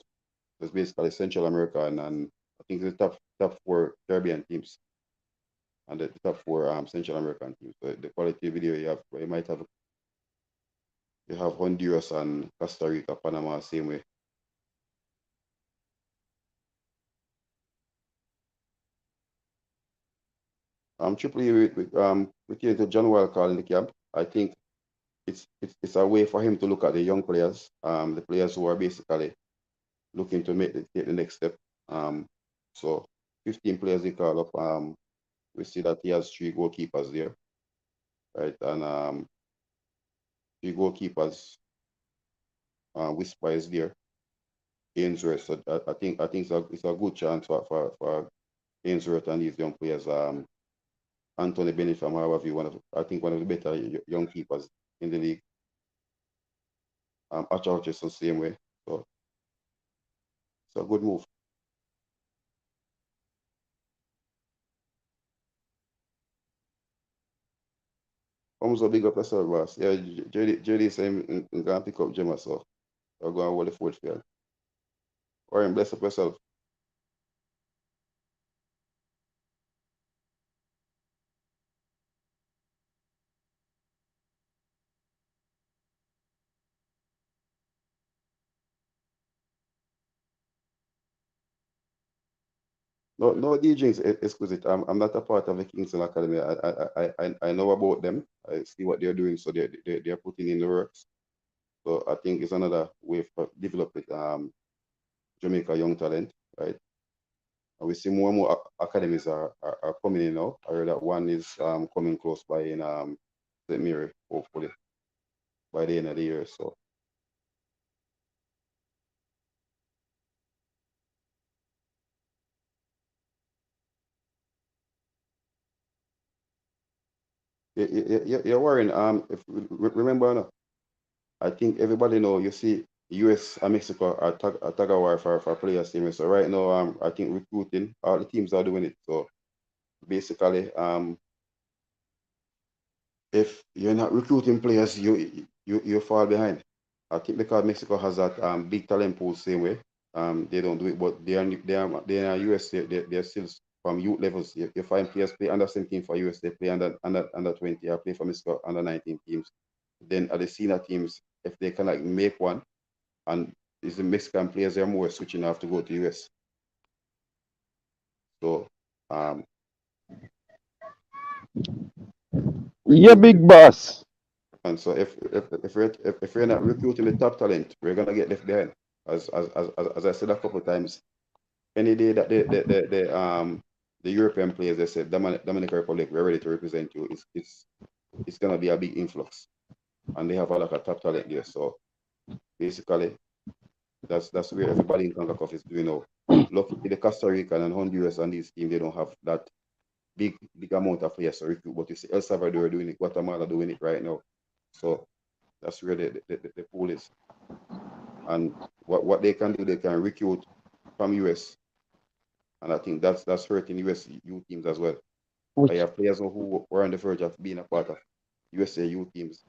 There's basically Central America and I think the top four Caribbean teams and the top four Central American teams. So the quality video you might have you have Honduras and Costa Rica, Panama same way. Triple E with to John Wildcard in the camp. I think it's a way for him to look at the young players, the players who are basically looking to take the next step. So 15 players he called up. We see that he has 3 goalkeepers there, right? And 3 goalkeepers. Whisper is there. Ainsworth. So I think it's a good chance for Ainsworth and these young players. Anthony Benefam, however you want to, I think one of the better young keepers in the league. Archer Hutchison same way. So it's a good move. Thumbs up, big up yourself, boss. Yeah, JD saying I'm gonna pick up Gemma, so I'll go and hold the fourth field. Warren, bless up yourself. No DJing is exquisite. I'm not a part of the Kingston Academy. I know about them. I see what they're doing, so they're putting in the works. So I think it's another way for developing Jamaica young talent, right? And we see more and more academies are coming in now. I heard that one is coming close by in St. Mary, hopefully by the end of the year. So you're worrying. If remember, no, I think everybody know. You see, U.S. and Mexico are tag of war for players team. So right now, I think recruiting, all the teams are doing it. So basically, if you're not recruiting players, you fall behind. I think because Mexico has that big talent pool same way. They don't do it, but they are US. They're still from youth levels. You find players play under 17 for US. They play under 20. I play for Mr. under 19 teams. Then at the senior teams, if they can like make one, and it's the Mexican players are more switching off to go to US. So Yeah, big boss. and so if we're not recruiting the top talent, we're gonna get left behind. As I said a couple of times, any day that the European players, they said Dominican Republic, we're ready to represent you. It's gonna be a big influx, and they have a lot of top talent there. So basically, that's where everybody in Concacaf is doing now. Luckily, the Costa Rican and Honduras and these teams, they don't have that big amount of players to recruit. But you see El Salvador doing it, Guatemala doing it right now. So that's where the pool is. And what they can do, they can recruit from US. And I think that's hurting US youth teams as well. I have players who were on the verge of being a part of USA youth teams.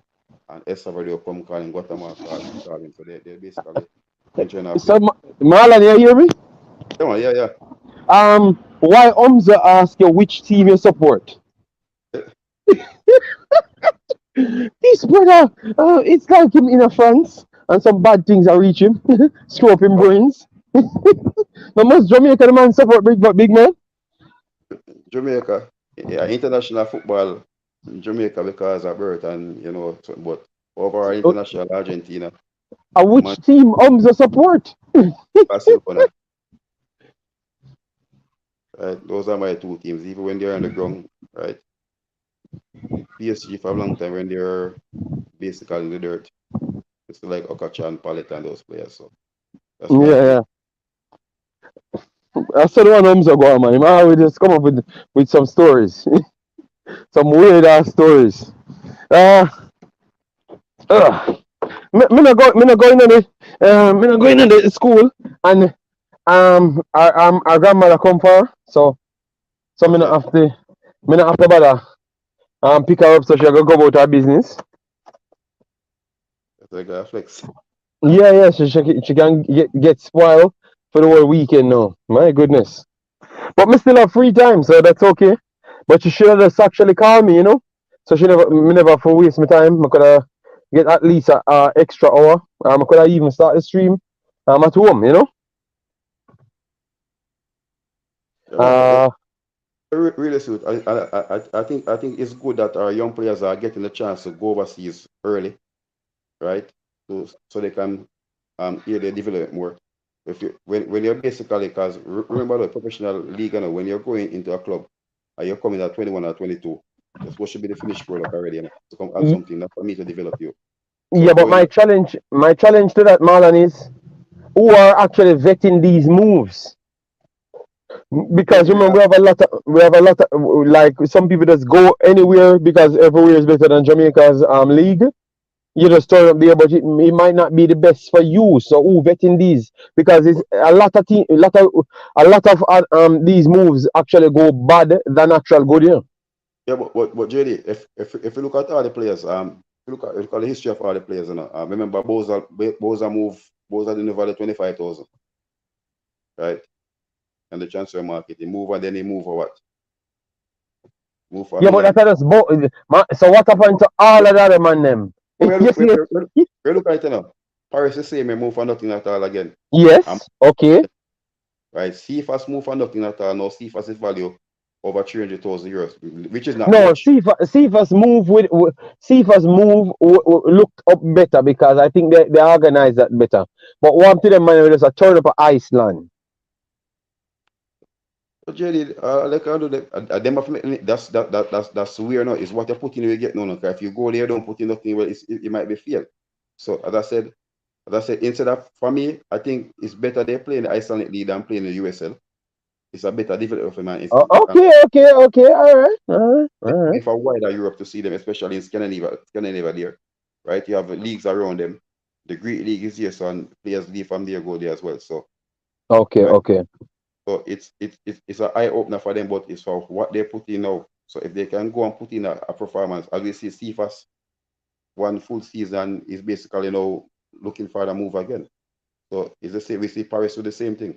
And El Salvador come calling, Guatemala calling. So they're basically entering our So, players. Marlon, you hear me? Yeah. Why Umza ask you which team you support? This brother, it's like him in a France, and some bad things are reach him, screw up him brains. But most Jamaican man support big man. Jamaica, yeah, international football in Jamaica because of birth and but overall international Argentina, Which Man, team Umza support? Barcelona. Right, those are my two teams. Even when they're on the ground, right? PSG for a long time when they're basically in the dirt. It's like Okacha and Pallet and those players. So that's my two. Yeah, I said one Umza go on, man. He always just come up with some stories, some weird ass stories. Uh, uh, me not going in the school, and our grandmother come for her, so Okay, me not have to bother pick her up so she go about her business. that's like a flex. Yeah, she can get spoiled for the whole weekend now. My goodness. But me still have free time, so that's okay. But she should have just actually called me, So me never for waste my time. I could have get at least a extra hour. I could have even start the stream at home. Yeah, man. Uh, Really suit. I think it's good that our young players are getting the chance to go overseas early, right? So they can hear their development more. If you when you're basically because remember the professional league, when you're going into a club, you're coming at 21 or 22. That's what should be the finished product already, to come add y- something not for me to develop you. yeah, So but going my challenge to that, Marlon, is who are actually vetting these moves. Because remember, we have a lot of like some people just go anywhere because everywhere is better than Jamaica's league. You just turn up there, but it might not be the best for you. So who vetting these? Because it's a lot of these moves actually go bad than actual good. Yeah. yeah, but JD, if you look at all the players, if you look at the history of all the players, remember Boza didn't value 25,000, right? And the transfer market, he move and then he move for what? Move for a Yeah, but million. that's just so what happened to all of the other man them? But we You look, we, see? we, we look at it now. Paris is saying, move for nothing at all again. Um, Yes. Okay. right. CFAS move for nothing at all. Now CFAS is value over 300,000 euros, which is not No, much. see if us move looked up better because I think they organize that better. But one to them man just a turn up at Iceland. But JD, like I do that, them have that's weird. No, it's what you put in, you get no. No, 'cause if you go there, don't put in nothing. Well, it might be fail. So as I said, instead of for me, I think it's better they play in the Icelandic league than playing in the USL. It's a better development for man. Okay, all right. For wider Europe to see them, especially in Scandinavia there, right? You have leagues around them. The Greek league is here, so and players leave from there go there as well. So Okay, right, okay. so it's an eye opener for them, but it's for what they put in now. So if they can go and put in a performance, as we see, CFAS one full season is basically looking for the move again. So it's the same. We see Paris with the same thing.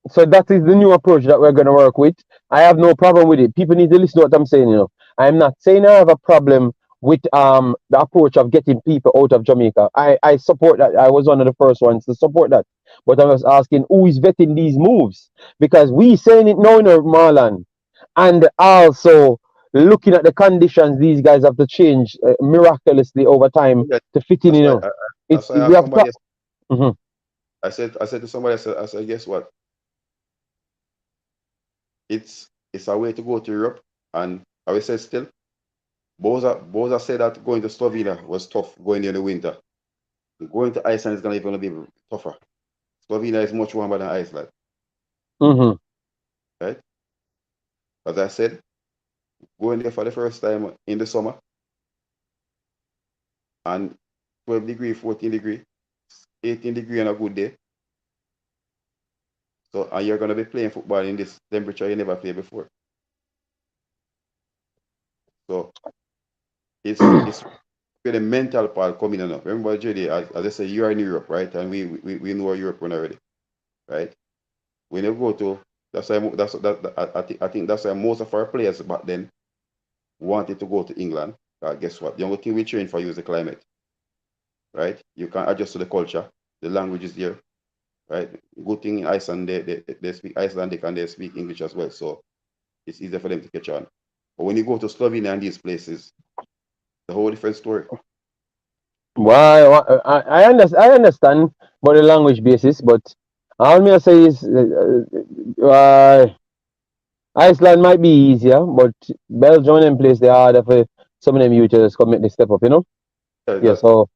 So that is the new approach that we're going to work with. I have no problem with it. People need to listen to what I'm saying. I am not saying I have a problem with the approach of getting people out of Jamaica. I support that. I was one of the first ones to support that. But I was asking who is vetting these moves, because we saying it now in Marlon, and also looking at the conditions these guys have to change miraculously over time Yeah, to fit in. that's why. That's why I We asked have to. somebody. Mhm. I said to somebody. I said, guess what? It's a way to go to Europe, and I will say still, Boza said that going to Slovenia was tough going there in the winter. Going to Iceland is gonna even be tougher. Slovenia is much warmer than Iceland, Mhm. right? As I said, going there for the first time in the summer and 12 degree, 14 degree, 18 degree on a good day. So and you're gonna be playing football in this temperature you never played before. So it's where the mental part coming in now. Remember, JD, as I said, you are in Europe, right? And we know Europe already, right? When you go to that's why I think that's why most of our players back then wanted to go to England. Guess what? The only thing we train for you is the climate, right? You can adjust to the culture, the language is there, right? Good thing in Iceland, they speak Icelandic and they speak English as well, so it's easier for them to catch on. But when you go to Slovenia and these places, the whole different story. Well, I understand about the language basis, but all me I say is Iceland might be easier, but Belgium and them place they harder for some of them you just come make the step up. Yeah, Yeah, so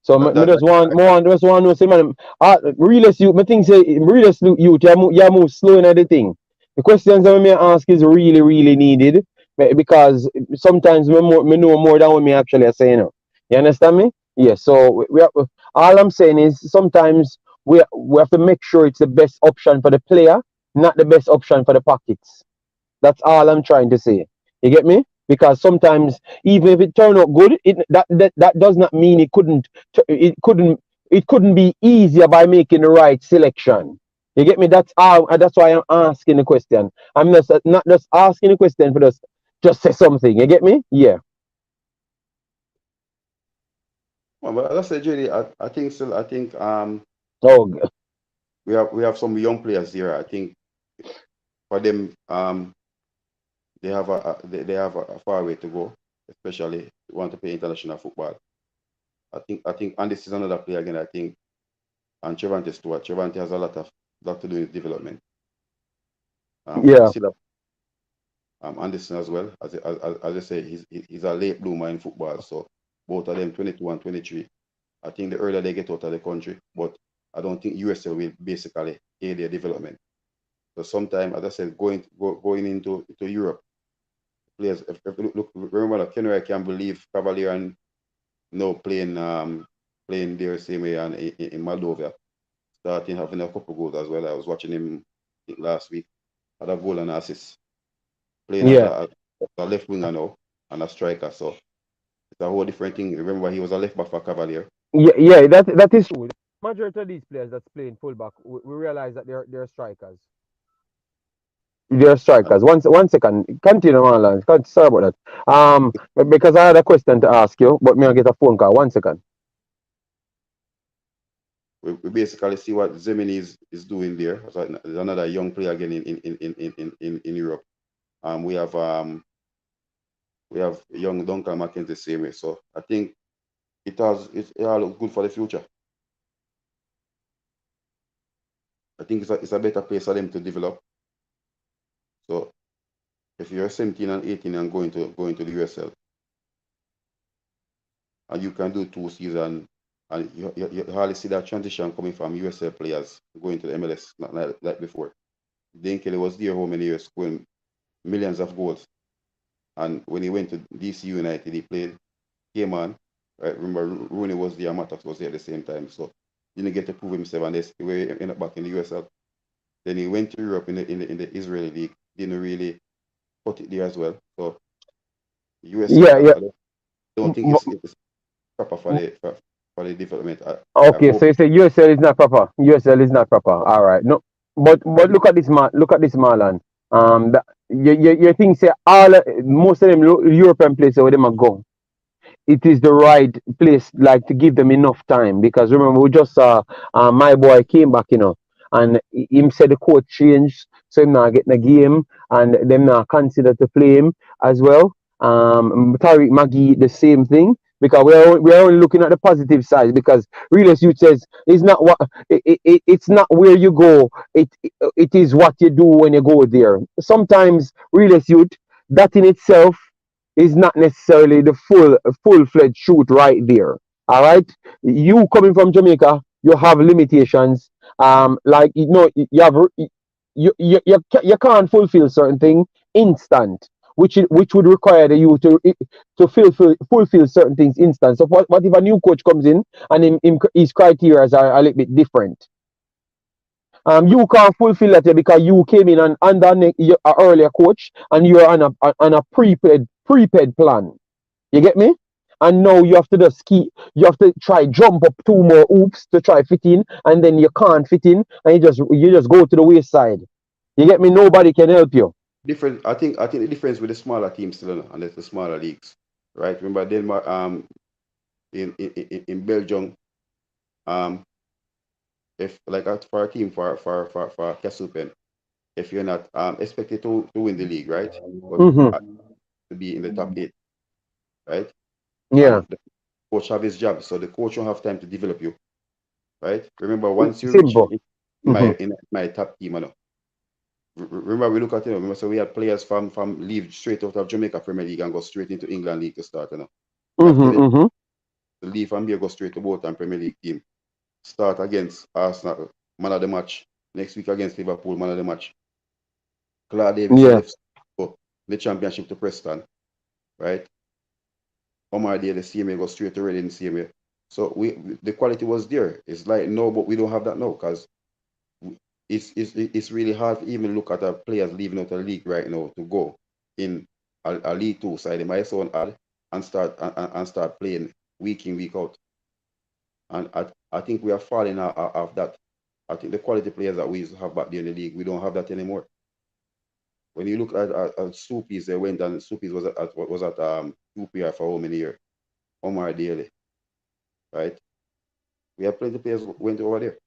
that, me that, just want more just want to say man, realist you me think say realist youth you move slow in everything. The questions that me ask is really really needed, because sometimes me know more than what me actually are saying. You understand me? Yeah. So all I'm saying is sometimes we have to make sure it's the best option for the player, not the best option for the pockets. That's all I'm trying to say. You get me? Because sometimes even if it turn out good, that does not mean it couldn't be easier by making the right selection. You get me? That's why I'm asking the question. I'm not just asking the question for just say something. You get me? Yeah. well, but as I said, JD, I think still, I think Oh, we have some young players here. I think for them, they have a far way to go, especially if you want to play international football. I think, and this is another player again. I think, and Trevante Stewart. Trevante has a lot to do with development. yeah. Still have Anderson as well. As I say, he's a late bloomer in football. So both of them, 22 and 23. I think the earlier they get out of the country, but I don't think USL will basically aid their development. So sometimes, as I said, going into Europe, players. If you look, remember that Kenry can't believe Cavalier and playing their same way and in Moldova, starting having a couple goals as well. I was watching him I think, last week, had a goal and an assist, playing as Yeah. a left winger now and a striker. So it's a whole different thing. Remember, he was a left back for Cavalier. Yeah, that is true. Majority of these players that's playing fullback, we realize that they're strikers. They're And strikers. One second. Continue, Marlon. Sorry about that. Because I had a question to ask you, but me I get a phone call. 1 second. we basically see what Zemini is doing there. So there's another young player again in Europe. Um, we have um, we have young Duncan McKenzie the same way. So I think it all looks good for the future. I think it's a better place for them to develop. So if you're 17 and 18 and going to the USL, and you can do 2 seasons, and you hardly see that transition coming from USL players going to the MLS, not like before. Dane Kelly was there how many years, scoring millions of goals. And when he went to DC United, he played, came on. Right? Remember, Rooney was there, Matas was there at the same time. So he didn't get to prove himself, and he ended up back in the USL. Then he went to Europe in the Israeli league, didn't really cut it there as well. So USL, Yeah, yeah. I don't think M- it's proper for the for. for the development. I Okay, so hope. you say USL is not proper. USL is not proper. All right. No, but look at this man. Look at this Marlon. You think say all most of them European places where them are go, it is the right place like to give them enough time because remember we just saw my boy came back, and him said the coach changed, so him not getting a game and them not consider to play him as well. Tariq Maggie the same thing because we're only looking at the positive side because Realist Youth says it's not what it's not where you go, it is what you do when you go there. Sometimes Realist Youth that in itself is not necessarily the full-fledged truth right there. All right, you coming from Jamaica, you have limitations. Like you have you can't fulfill certain things instant, which would require the you to fulfill certain things instant. So what if a new coach comes in and his criteria are a little bit different? You can't fulfill that because you came in and under an earlier coach and you're on a prepaid plan. You get me? And now you have to just you have to try jump up two more hoops to try fit in, and then you can't fit in, and you just go to the wayside. You get me? Nobody can help you. Different. I think the difference with the smaller teams still, and the smaller leagues, right? Remember Denmark, in Belgium, um, if like for a team for Castlpen, if you're not expected to win the league, right? But Mm-hmm. to be in the top 8, right? Yeah. And the coach have his job, so the coach won't have time to develop you, right? Remember, once you reach Simple. in Mm-hmm. my top team, remember we look at remember, so we had players from leave straight out of Jamaica Premier League and go straight into England League to start, We have Mm-hmm. players Mm-hmm. to leave from here, go straight to both and Premier League team, start against Arsenal, man of the match. Next week against Liverpool, man of the match. Clark Davidson Yeah. left the championship to Preston, right? Omar Day the same way, go straight to Reading the same way. So the quality was there. It's like no, but we don't have that now because it's really hard to even look at our players leaving out the league right now to go in a League Two side. They might sound odd and start playing week in week out. And I think we are falling out of that. I think the quality players that we used to have back there in the league, we don't have that anymore. When you look at Soupies, they went and Soupies was at UPR for how many years? Omar Daly, right? We have plenty of players went over there.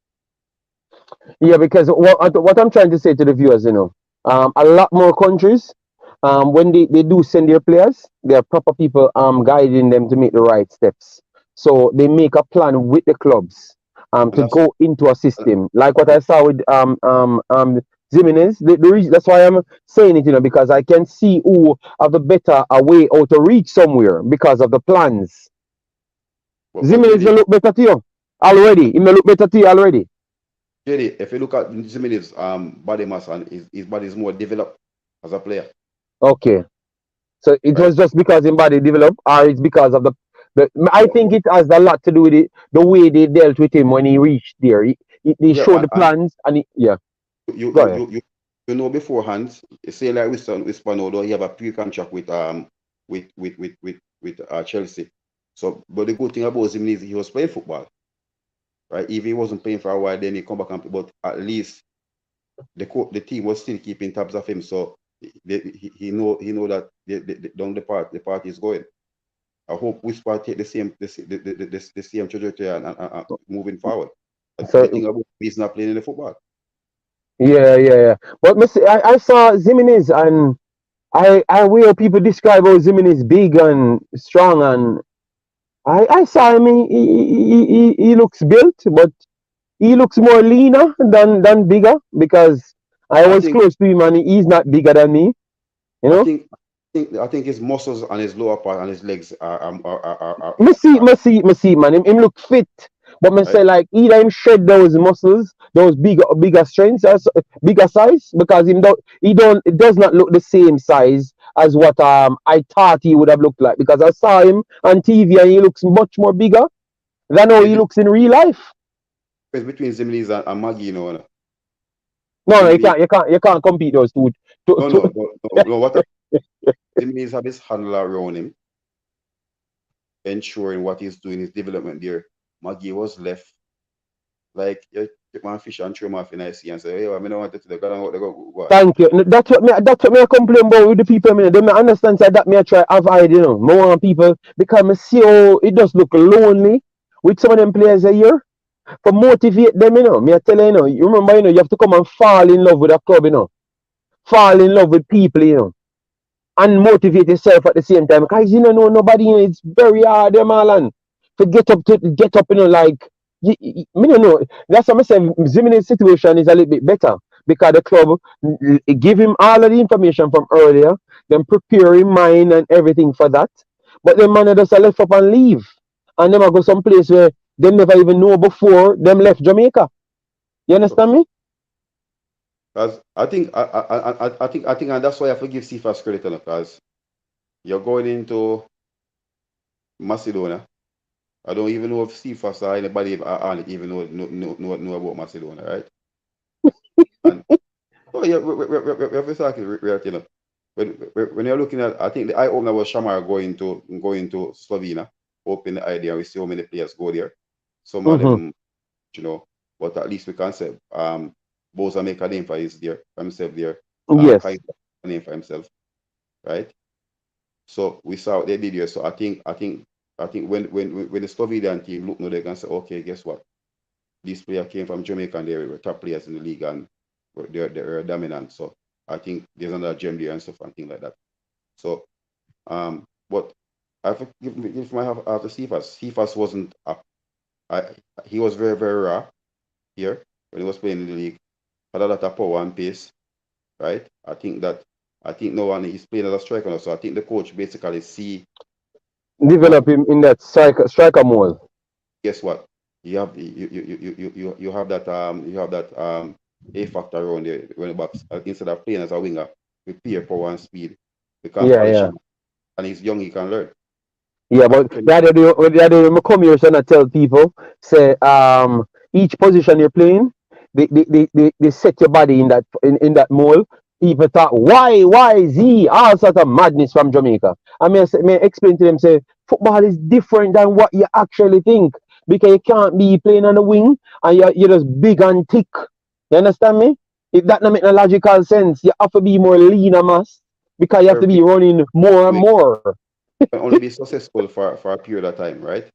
Yeah, because what I'm trying to say to the viewers, a lot more countries, when they do send their players, there are proper people guiding them to make the right steps. So they make a plan with the clubs And to that's go into a and, system like what and I saw with Zimenez. The reason, that's why I'm saying it, because I can see who have a better a way out to reach somewhere because of the plans. but Zimenez JD, will look better to you already. He may look better to you already. if you look at Jimenez body mass and his body is more developed as a player, Okay. So it right? was just because his body developed, or it's because of the I But, think it has a lot to do with the way they dealt with him when he reached there. They yeah, showed the plans, and yeah, you go you ahead. you you you know beforehand, say like with Spano, he have a pre-contract with Chelsea. So, but the good thing about him is he was playing football, right? If he wasn't playing for a while, then he come back and play. But at least the team was still keeping tabs of him, so he know that down the party is going. I hope Whisper take the same trajectory and moving forward. But the So thing about he's not playing in the football. yeah. But I saw Zimenez, and I hear people describe how Zimenez big and strong, and I saw him. He looks built, but he looks more leaner than bigger because I I was think close to him, and he's not bigger than me. You I know. think I think his muscles and his lower part and his legs Me see, man. Him look fit, but me say right. like either him shed those muscles, those bigger strengths, as bigger size, because he it does not look the same size as what I thought he would have looked like, because I saw him on TV and he looks much more bigger than how The he looks in real life. difference between Zimlis and Maggie, No, you Zimlis, can't compete those two. no, no, no, no, no. Zimlis have his handler around him, ensuring what he's doing, his development there. Maggie was left. Like you take my fish and throw him off in the sea and say, hey, I don't want to go. Thank you. That's what me I complain about with the people. Me, they may understand say that me I try avoid. More want people because me see how it does look lonely with some of them players a year. For motivate them, me I tell you, you remember, you have to come and fall in love with a club, fall in love with people, and motivate yourself at the same time. Because you don't know nobody, it's very hard, Marlon, to get up, like me don't know. That's what I say. Zimini's situation is a little bit better because the club give him all of the information from earlier, then prepare his mind and everything for that. But the man just left up and leave, and them I go some place where they never even know before them left Jamaica. You understand me? Because I think, and that's why I forgive CFA's credit, because you're going into Macedonia. I don't even know if CFAS or anybody on it even know about Macedonia, right? And oh yeah, we're talking real. When you're looking at, I think the eye opener was Shamar going to Slovenia, open the idea. We see how many players go there. Some of them, but at least we can say Boza make a name for himself there. Yes. Kai a name for himself, right? So we saw what they did here. So I think when the Slovenian team look now, they can say, okay, guess what? This player came from Jamaica and they were top players in the league and they're dominant. So I think there's another gem there and stuff and things like that. So but I have to give my half to Cephas. Cephas wasn't up. He was very, very raw here when he was playing in the league. Had a lot of power and pace, right? I think no one he's playing as a striker now. So I think the coach basically Develop him in that striker mode. Guess what? You have that A factor around there when the backs instead of playing as a winger with pure power and speed. We can polish him and he's young, he can learn. Yeah, but the other day I come here and I tell people, say each position you're playing, they set your body in that mold. People thought why Z all sort of madness from Jamaica. I mean, I explain to them, say football is different than what you actually think, because you can't be playing on the wing and you're just big and thick. You understand me? If that don't make no logical sense, you have to be more lean and mass because you have to be running more and more. Can only be successful for a period of time, right?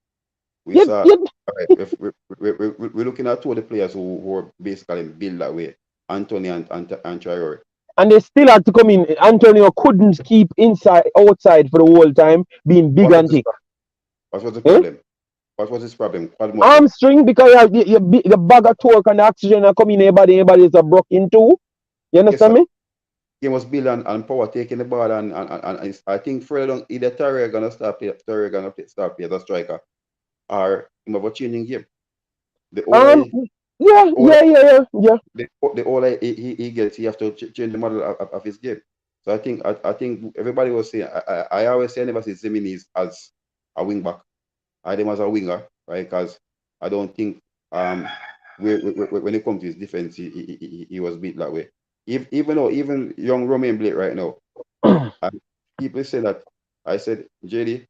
We Yep, saw, yep. right, if we're looking at two of the players who are basically built that way, Anthony and Traore. And they still had to come in. Antonio couldn't keep outside for the whole time, being big and thick. What was the problem? What was his problem? Hamstring, because your bag of torque and the oxygen are coming in your body is a broken too. You understand me? He was built and power taking the ball and I think further down either Traore gonna start play as a striker or him have a changing game. The older the older he gets, he have to change the model of his game. So I think everybody was saying I always say I never see Zimini as a wing back. I him as a winger, right? Because I don't think when it comes to his defense, he was beat that way. Even young Romain Blake right now, people say that. I said, JD,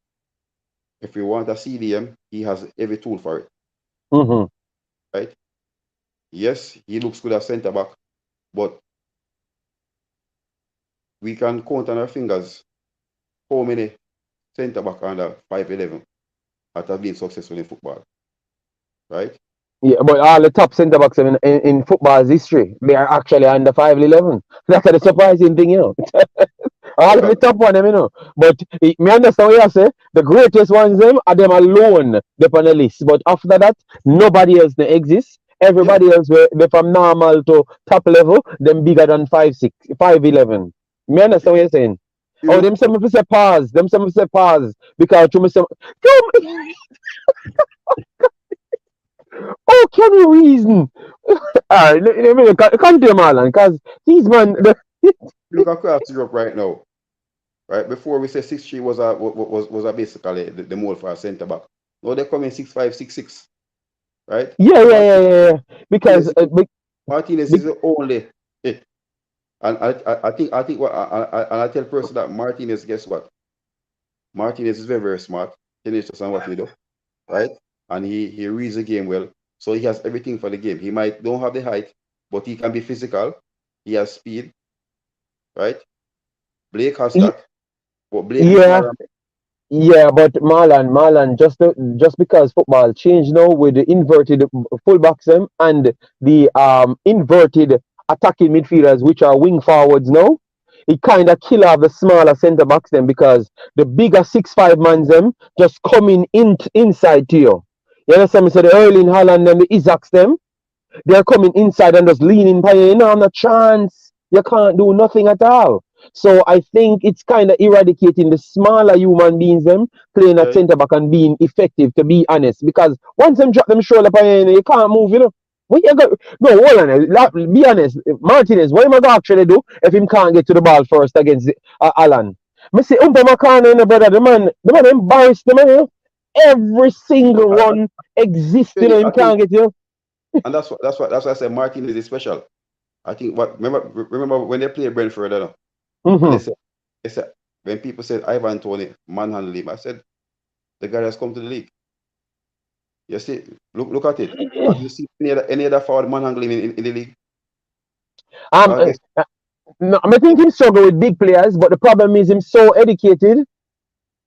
if you want a CDM, he has every tool for it. Mm-hmm. Right? Yes, he looks good as centre back, but we can count on our fingers how many centre back under 5'11" that have been successful in football. Right? Yeah, but all the top centre backs in football's history, they are actually under 5'11". That's the surprising thing, all of the top one, But me understand what you say. The greatest ones are them alone, they're on the list. But after that, nobody else they exist. Everybody else they from normal to top level, them bigger than 5'6", 5'11". Me understand what you're saying. Oh, them some of us say pause. Because to me say, oh, can you reason? All right, let me continue, Marlon, because these man. Look across Europe right now. Right before we say 6'3" was a basically the mold for a centre back. Now they come in 6'5", 6'6", right? Yeah. Because Martinez is the only. And I think what I tell person that Martinez, guess what? Martinez is very, very smart. He knows what he do, right? and he reads the game well. So he has everything for the game. He might don't have the height, but he can be physical. He has speed, right? Blake has Y- that, but Blake is Yeah, more. yeah, but Marlon, just because football changed now with the inverted fullbacks them and the inverted attacking midfielders, which are wing forwards now, it kind of kill off the smaller centre backs them because the bigger 6'5" mans them just coming inside to you. You understand me? So the Erling Haaland and the Isaacs them, they're coming inside and just leaning by you. You know, not a chance. You can't do nothing at all. So I think it's kind of eradicating the smaller human beings them playing at Yeah, centre back and being effective. To be honest, because once them drop them shoulder by you, you can't move. You know. What you go? No, hold on. Be honest, Martinez. What am I gonna actually do if him can't get to the ball first against Alan? Me say Umpa Makana, you know, brother. The man embarrassed the man. You know? Every single run exists. You know, really, him I think, can't get you. and that's why I said Martinez is special. I think what remember when they played Brentford, you know, and Mm-hmm. they said when people said Ivan Tony manhandle him, I said the guy has come to the league. You see, look at it. Have you seen any other forward manhandle him in the league? Um, I guess no, I think him struggle with big players, but the problem is him so educated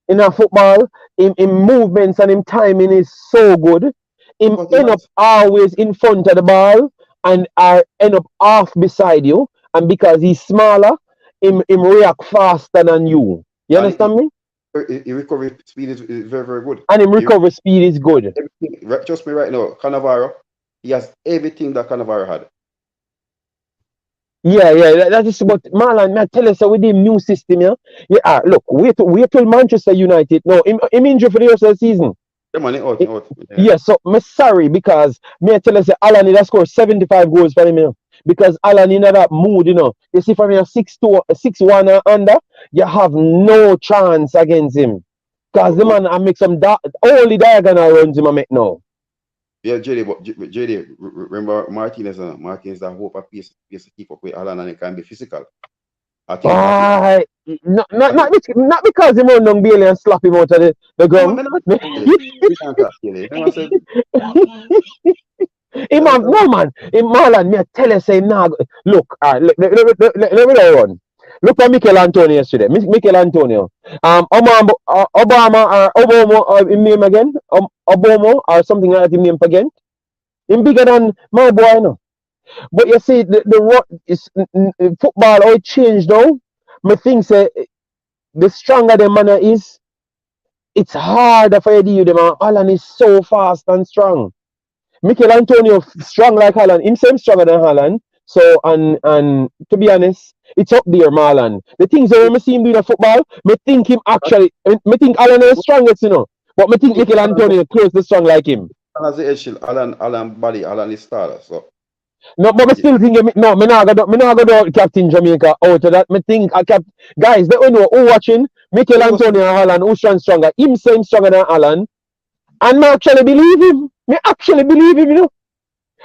in a football. In movements and him timing is so good. Him but he end up has. always in front of the ball and I end up half beside you. And because he's smaller, him react faster than you. You And understand me? he recovery speed is very, very good. And him He recovery speed is good. everything. Trust me right now, Cannavaro, he has everything that Cannavaro had. Yeah, yeah, that is what Marlon. I tell us with the new system, yeah. Yeah, look, wait till Manchester United. No, him injured for the rest of the season. The money out, Eh, out. Yeah. Yeah, so me sorry because me I tell us that Alan need to score 75 goals for him, you know. Because Alan in that mood, you know. You see from your 6-2, 6-1 and under, you have no chance against him. Because the But man I make some only diagonal runs him I make now. yeah, JD, but JD, remember Martinez, Martinez that hope a piece to keep up with Alan and it can be physical. I think Martin. Ah, I think not because he run down Bailey and slap him out of the no man, ground. me not JD. We can't talk JD. Remember I said, Hey man, no man. Hey Marlon, me I tell you say nah. Look, let me run. Look at Michail Antonio yesterday. Michail Antonio. Obama or him name again. Obama or something like that him name again. Him bigger than my boy no. But you see the what is football how it changed now. Me think say the stronger the man is, it's harder for you to deal with them. And Alan is so fast and strong. Michael Antonio strong like Haaland. Him same stronger than Haaland. So and to be honest, it's up there, Marlon. The things that I see him doing in football, me think him actually me think Alan is strongest, you know. But me think Michael Antonio close to strong like him. Alan has the edge shield, Alan body, Alan is taller. So No, but me yeah, still think no, me not go do Captain Jamaica out of that. Me think guys, they all know who watching Michael you know, Antonio and Haaland, who strong stronger. Him same stronger than Alan. And me actually believe him. Me actually believe him, you know.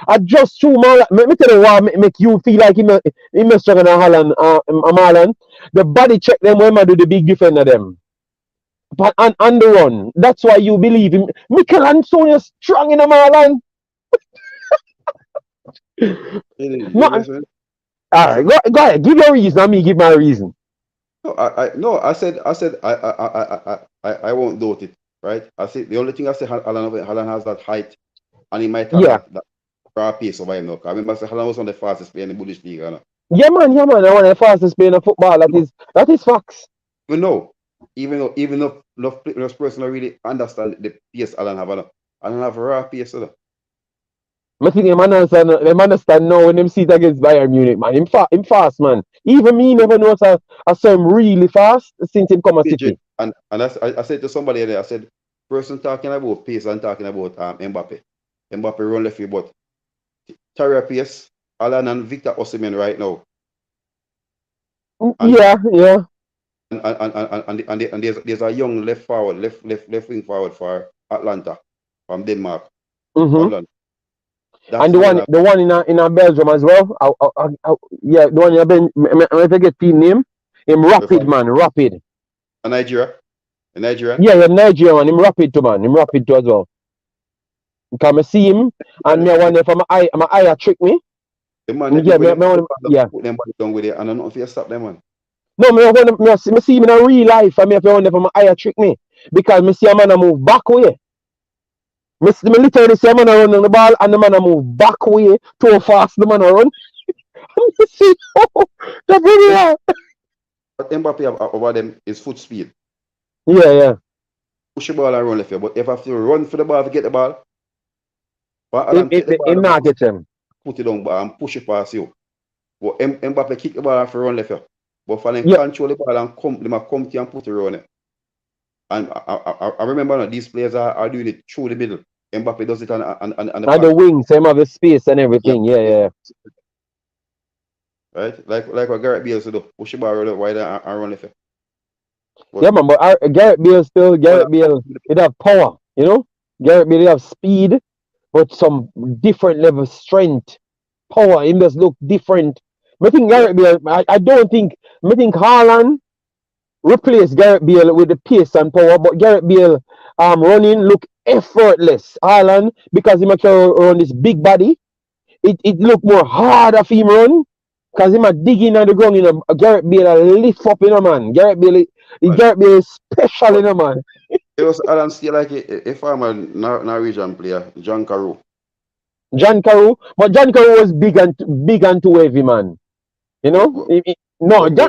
I just true man. Me tell you what make you feel like him stronger than Holland, Marlon. The body check them when I do the big defender them. But on the run. That's why you believe him. Michael Antonio strong in the Marlon. you No, listen. alright, go ahead. Give your reason. Me give my reason. No, no, I said, I won't doubt it, right? I said the only thing I said, Alan has that height, and he might have Yeah. that raw pace over him now. 'Cause I remember say Alan was one of the fastest player in the Bundesliga. You know? Yeah man, yeah man. I want the fastest player in football. That is facts. We know, even though enough person don't really understand the pace Alan have, Alan have raw pace. You know? I think them understand now when them see it against Bayern Munich, man. Him fast, man. Even me never know I saw him really fast since him come a PJ, city. and I said to somebody there, I said, person talking about pace and talking about Mbappe. Mbappe run left field, but Terrier pace, Alan and Victor Osimhen right now. And Yeah, yeah. and there's a young left wing forward for Atlanta from Denmark, Mm-hmm. Holland. And That's how you the one in Belgium as well. Yeah, the one in Belgium. I forget team name. Him rapid from man, rapid. Nigeria, the Nigerian. Yeah, yeah, Nigeria man. Him rapid too man. Him rapid too as well. Because I see him and me I wonder if my eye a trick me. The man them Yeah, when they yeah. put them body down with it and I don't know if you stop them man. No, me see him in a real life and me have to wonder if my eye a trick me. Because me see a man a move back way. Me literally see a man a run on the ball and the man a move back way too fast the man a run. Me see, oh, that's really What Mbappe have over them is foot speed. yeah. Push the ball and run left here. But if I have to run for the ball to get the ball, but Alan take the ball Him not get him. put it down and push it past you. But Mbappe kick the ball and run left here. But for them Yeah. control the ball and come to you and put it around it. And I remember now, these players are doing it through the middle. Mbappe does it on the And back. the wings, him have the space and everything. Yeah. Right? Like what Gareth Bale do. Push the ball around wide and run left here. Yeah, man, but Gareth Bale, it have power, you know? Gareth Bale have speed, but some different level of strength, power. Him just look different. I think Gareth Bale, I think Haaland replace Gareth Bale with the pace and power, but Gareth Bale running look effortless. Haaland, because he can run this big body, it look more harder for him run. Because him a digging on the ground, you know, Gareth Bale a lift up, you know, man. Gareth Bale is special, you know, man. It was Alan still like a former Norwegian player, John Carew. John Carew was big and too heavy, man. You know?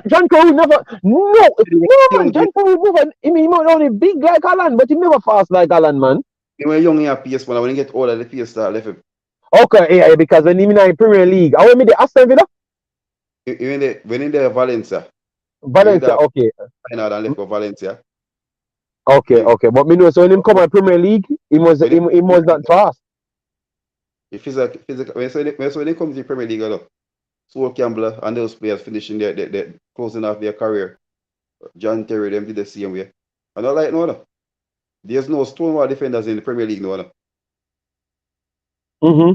John Carew never. No, man. John Carew never. He only big like Alan, but he never fast like Alan, man. He was young in a pace, man. When he get older, the pace start left him. Okay, yeah, because when he in the Premier League, I want me the Aston Villa. When in the Valencia. Okay. I know that left for Valencia. Okay. But me know, so when him come to Premier League, he was not fast. Physical. When they come to the Premier League, Sol Campbell and those players finishing their closing off their career. John Terry, them did the same way. And I like no. There's no stonewall defenders in the Premier League, no. Mm-hmm.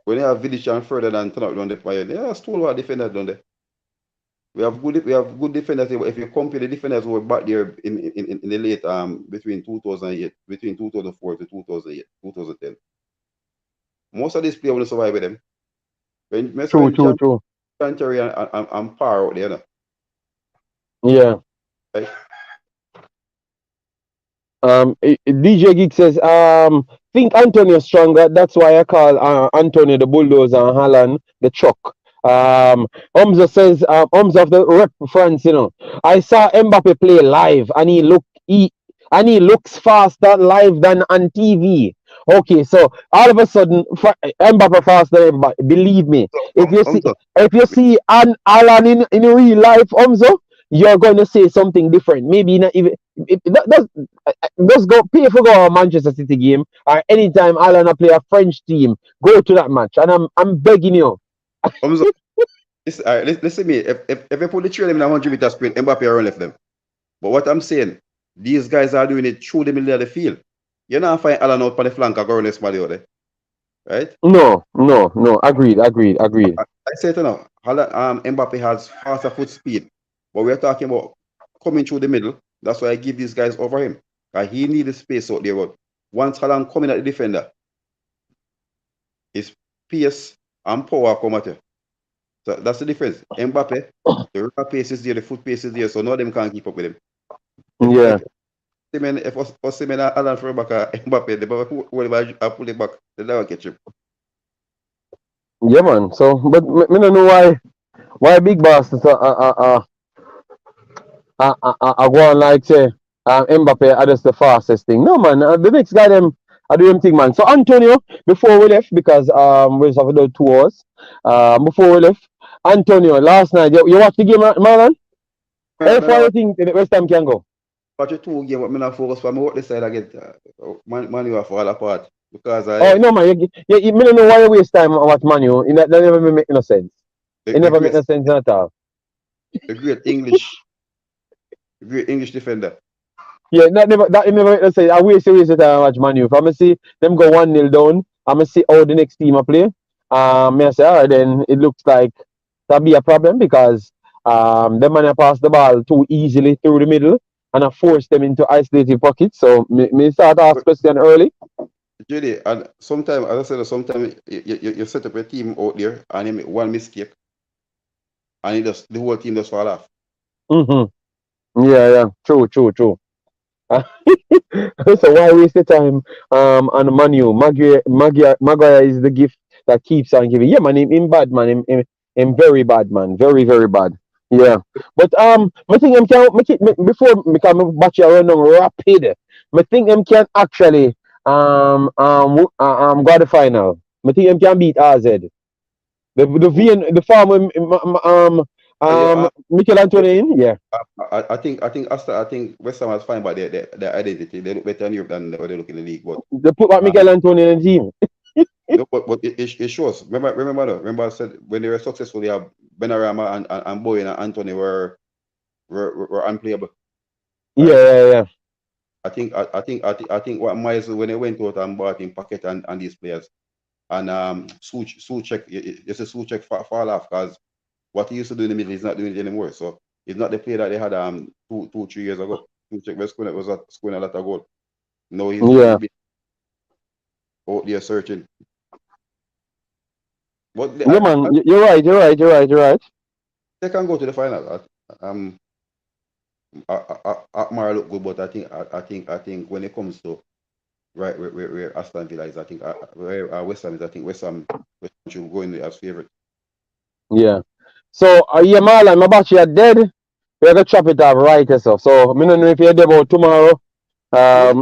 When you have Vidic and further than turn out down the fire, there are stonewall defenders down there. We have good defenders here, but if you compare the defenders who were back there in the late between 2008, between 2004 to 2008, 2010, most of these players will survive with them. True. John Terry and Parr out there, no? Yeah. Right? DJ Geek says, think Antonio stronger. That's why I call Antonio the bulldozer and Haaland the truck. Omza says, Omza of the rep France, you know. I saw Mbappe play live and he looks faster live than on TV. Okay, so all of a sudden Mbappe faster than everybody. Believe me. If you see Alan in real life, Omza, you're going to say something different. Maybe not even just go pay for go a Manchester City game or anytime Alan play a French team, go to that match. And I'm begging you. Listen me. If I put the trail in a 100-meter sprint, Mbappe around left them. But what I'm saying, these guys are doing it through the middle of the field. You're not find Alan out on the flank or going somebody out there. Right? No. Agreed. I say it now. Mbappe has faster foot speed. But we're talking about coming through the middle. That's why I give these guys over him. He needs the space out there. Once Haaland coming at the defender, his pace and power come at you. So that's the difference. Mbappe, the raw pace is there, the foot pace is there, so none of them can't keep up with him. Yeah. If us Alan for back Mbappe, the ball I pull it back, they never catch him. Yeah, man. So, but me don't know why big boss I go on like say Mbappe are just the fastest thing. No, man. The next guy them I do them thing, man. So Antonio, before we left, because we just have to do 2 hours. Before we left, Antonio, last night you watched the game, Marlon? How far you think the West Ham can go? Watch the 2 games, but me not focus for me work this side again. Man, you are fall apart because no, man. You don't know why you waste time watch Man U. That never make no sense. It never make no sense at all. The great English defender. Yeah, that never make no sense. I waste time watch Man U. If I'm see them go 1-0 down, I'm gonna see how the next team are play. I say, all right, then it looks like that'll be a problem because the man pass the ball too easily through the middle and I force them into isolated pockets. So me start ask question early. Judy, and sometimes, as I said, sometimes you set up a team out there and you make one mistake and the whole team just fall off. Yeah, yeah. True, true, true. So why waste the time on Manu? Maguire is the gift that keeps on giving. Yeah, man, him bad man. Him very bad man. Very, very bad. Yeah. But I think him can before because my batch run on rapid. I think him can actually go the final. I think him can beat AZ. The farm Yeah, Michail yeah, Antonio in, yeah. I think West Ham was fine, but their identity they look better in Europe than what they look in the league. But They put back um, Michail Antonio in the team. no, but it shows. Remember I said when they were successful, they have Benarama and Boy and Anthony were unplayable, Yeah, right? yeah, yeah. I think what Miles when they went out and bought in Paquet and these players and Suchek, you see Suchek fall off because what he used to do in the middle, he's not doing it anymore. So he's not the player that they had 2, 3 years ago. Suchek was scoring a lot of goals. No, he's Yeah. been out there searching. But Yeah, man. You're right. You're right. You're right. You're right. they can go to the final. Akmar look good, but I think when it comes to right where Aston Villa is, I think where West Ham is, I think West Ham should go in there as favorite. Yeah. So, yeah, Marlon, my battery are dead. We're going to chop it off right so. So, I don't know if you're there about tomorrow. Yeah,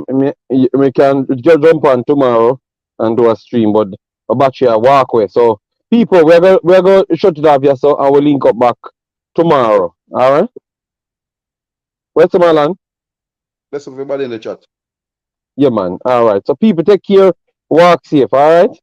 We can just jump on tomorrow and do a stream, but my battery are walk away. So, people, we're going to shut it off here, so I will link up back tomorrow. All right? Where's the Marlon? let's everybody in the chat. Yeah, man. All right. So, people, take care. Walk safe. All right?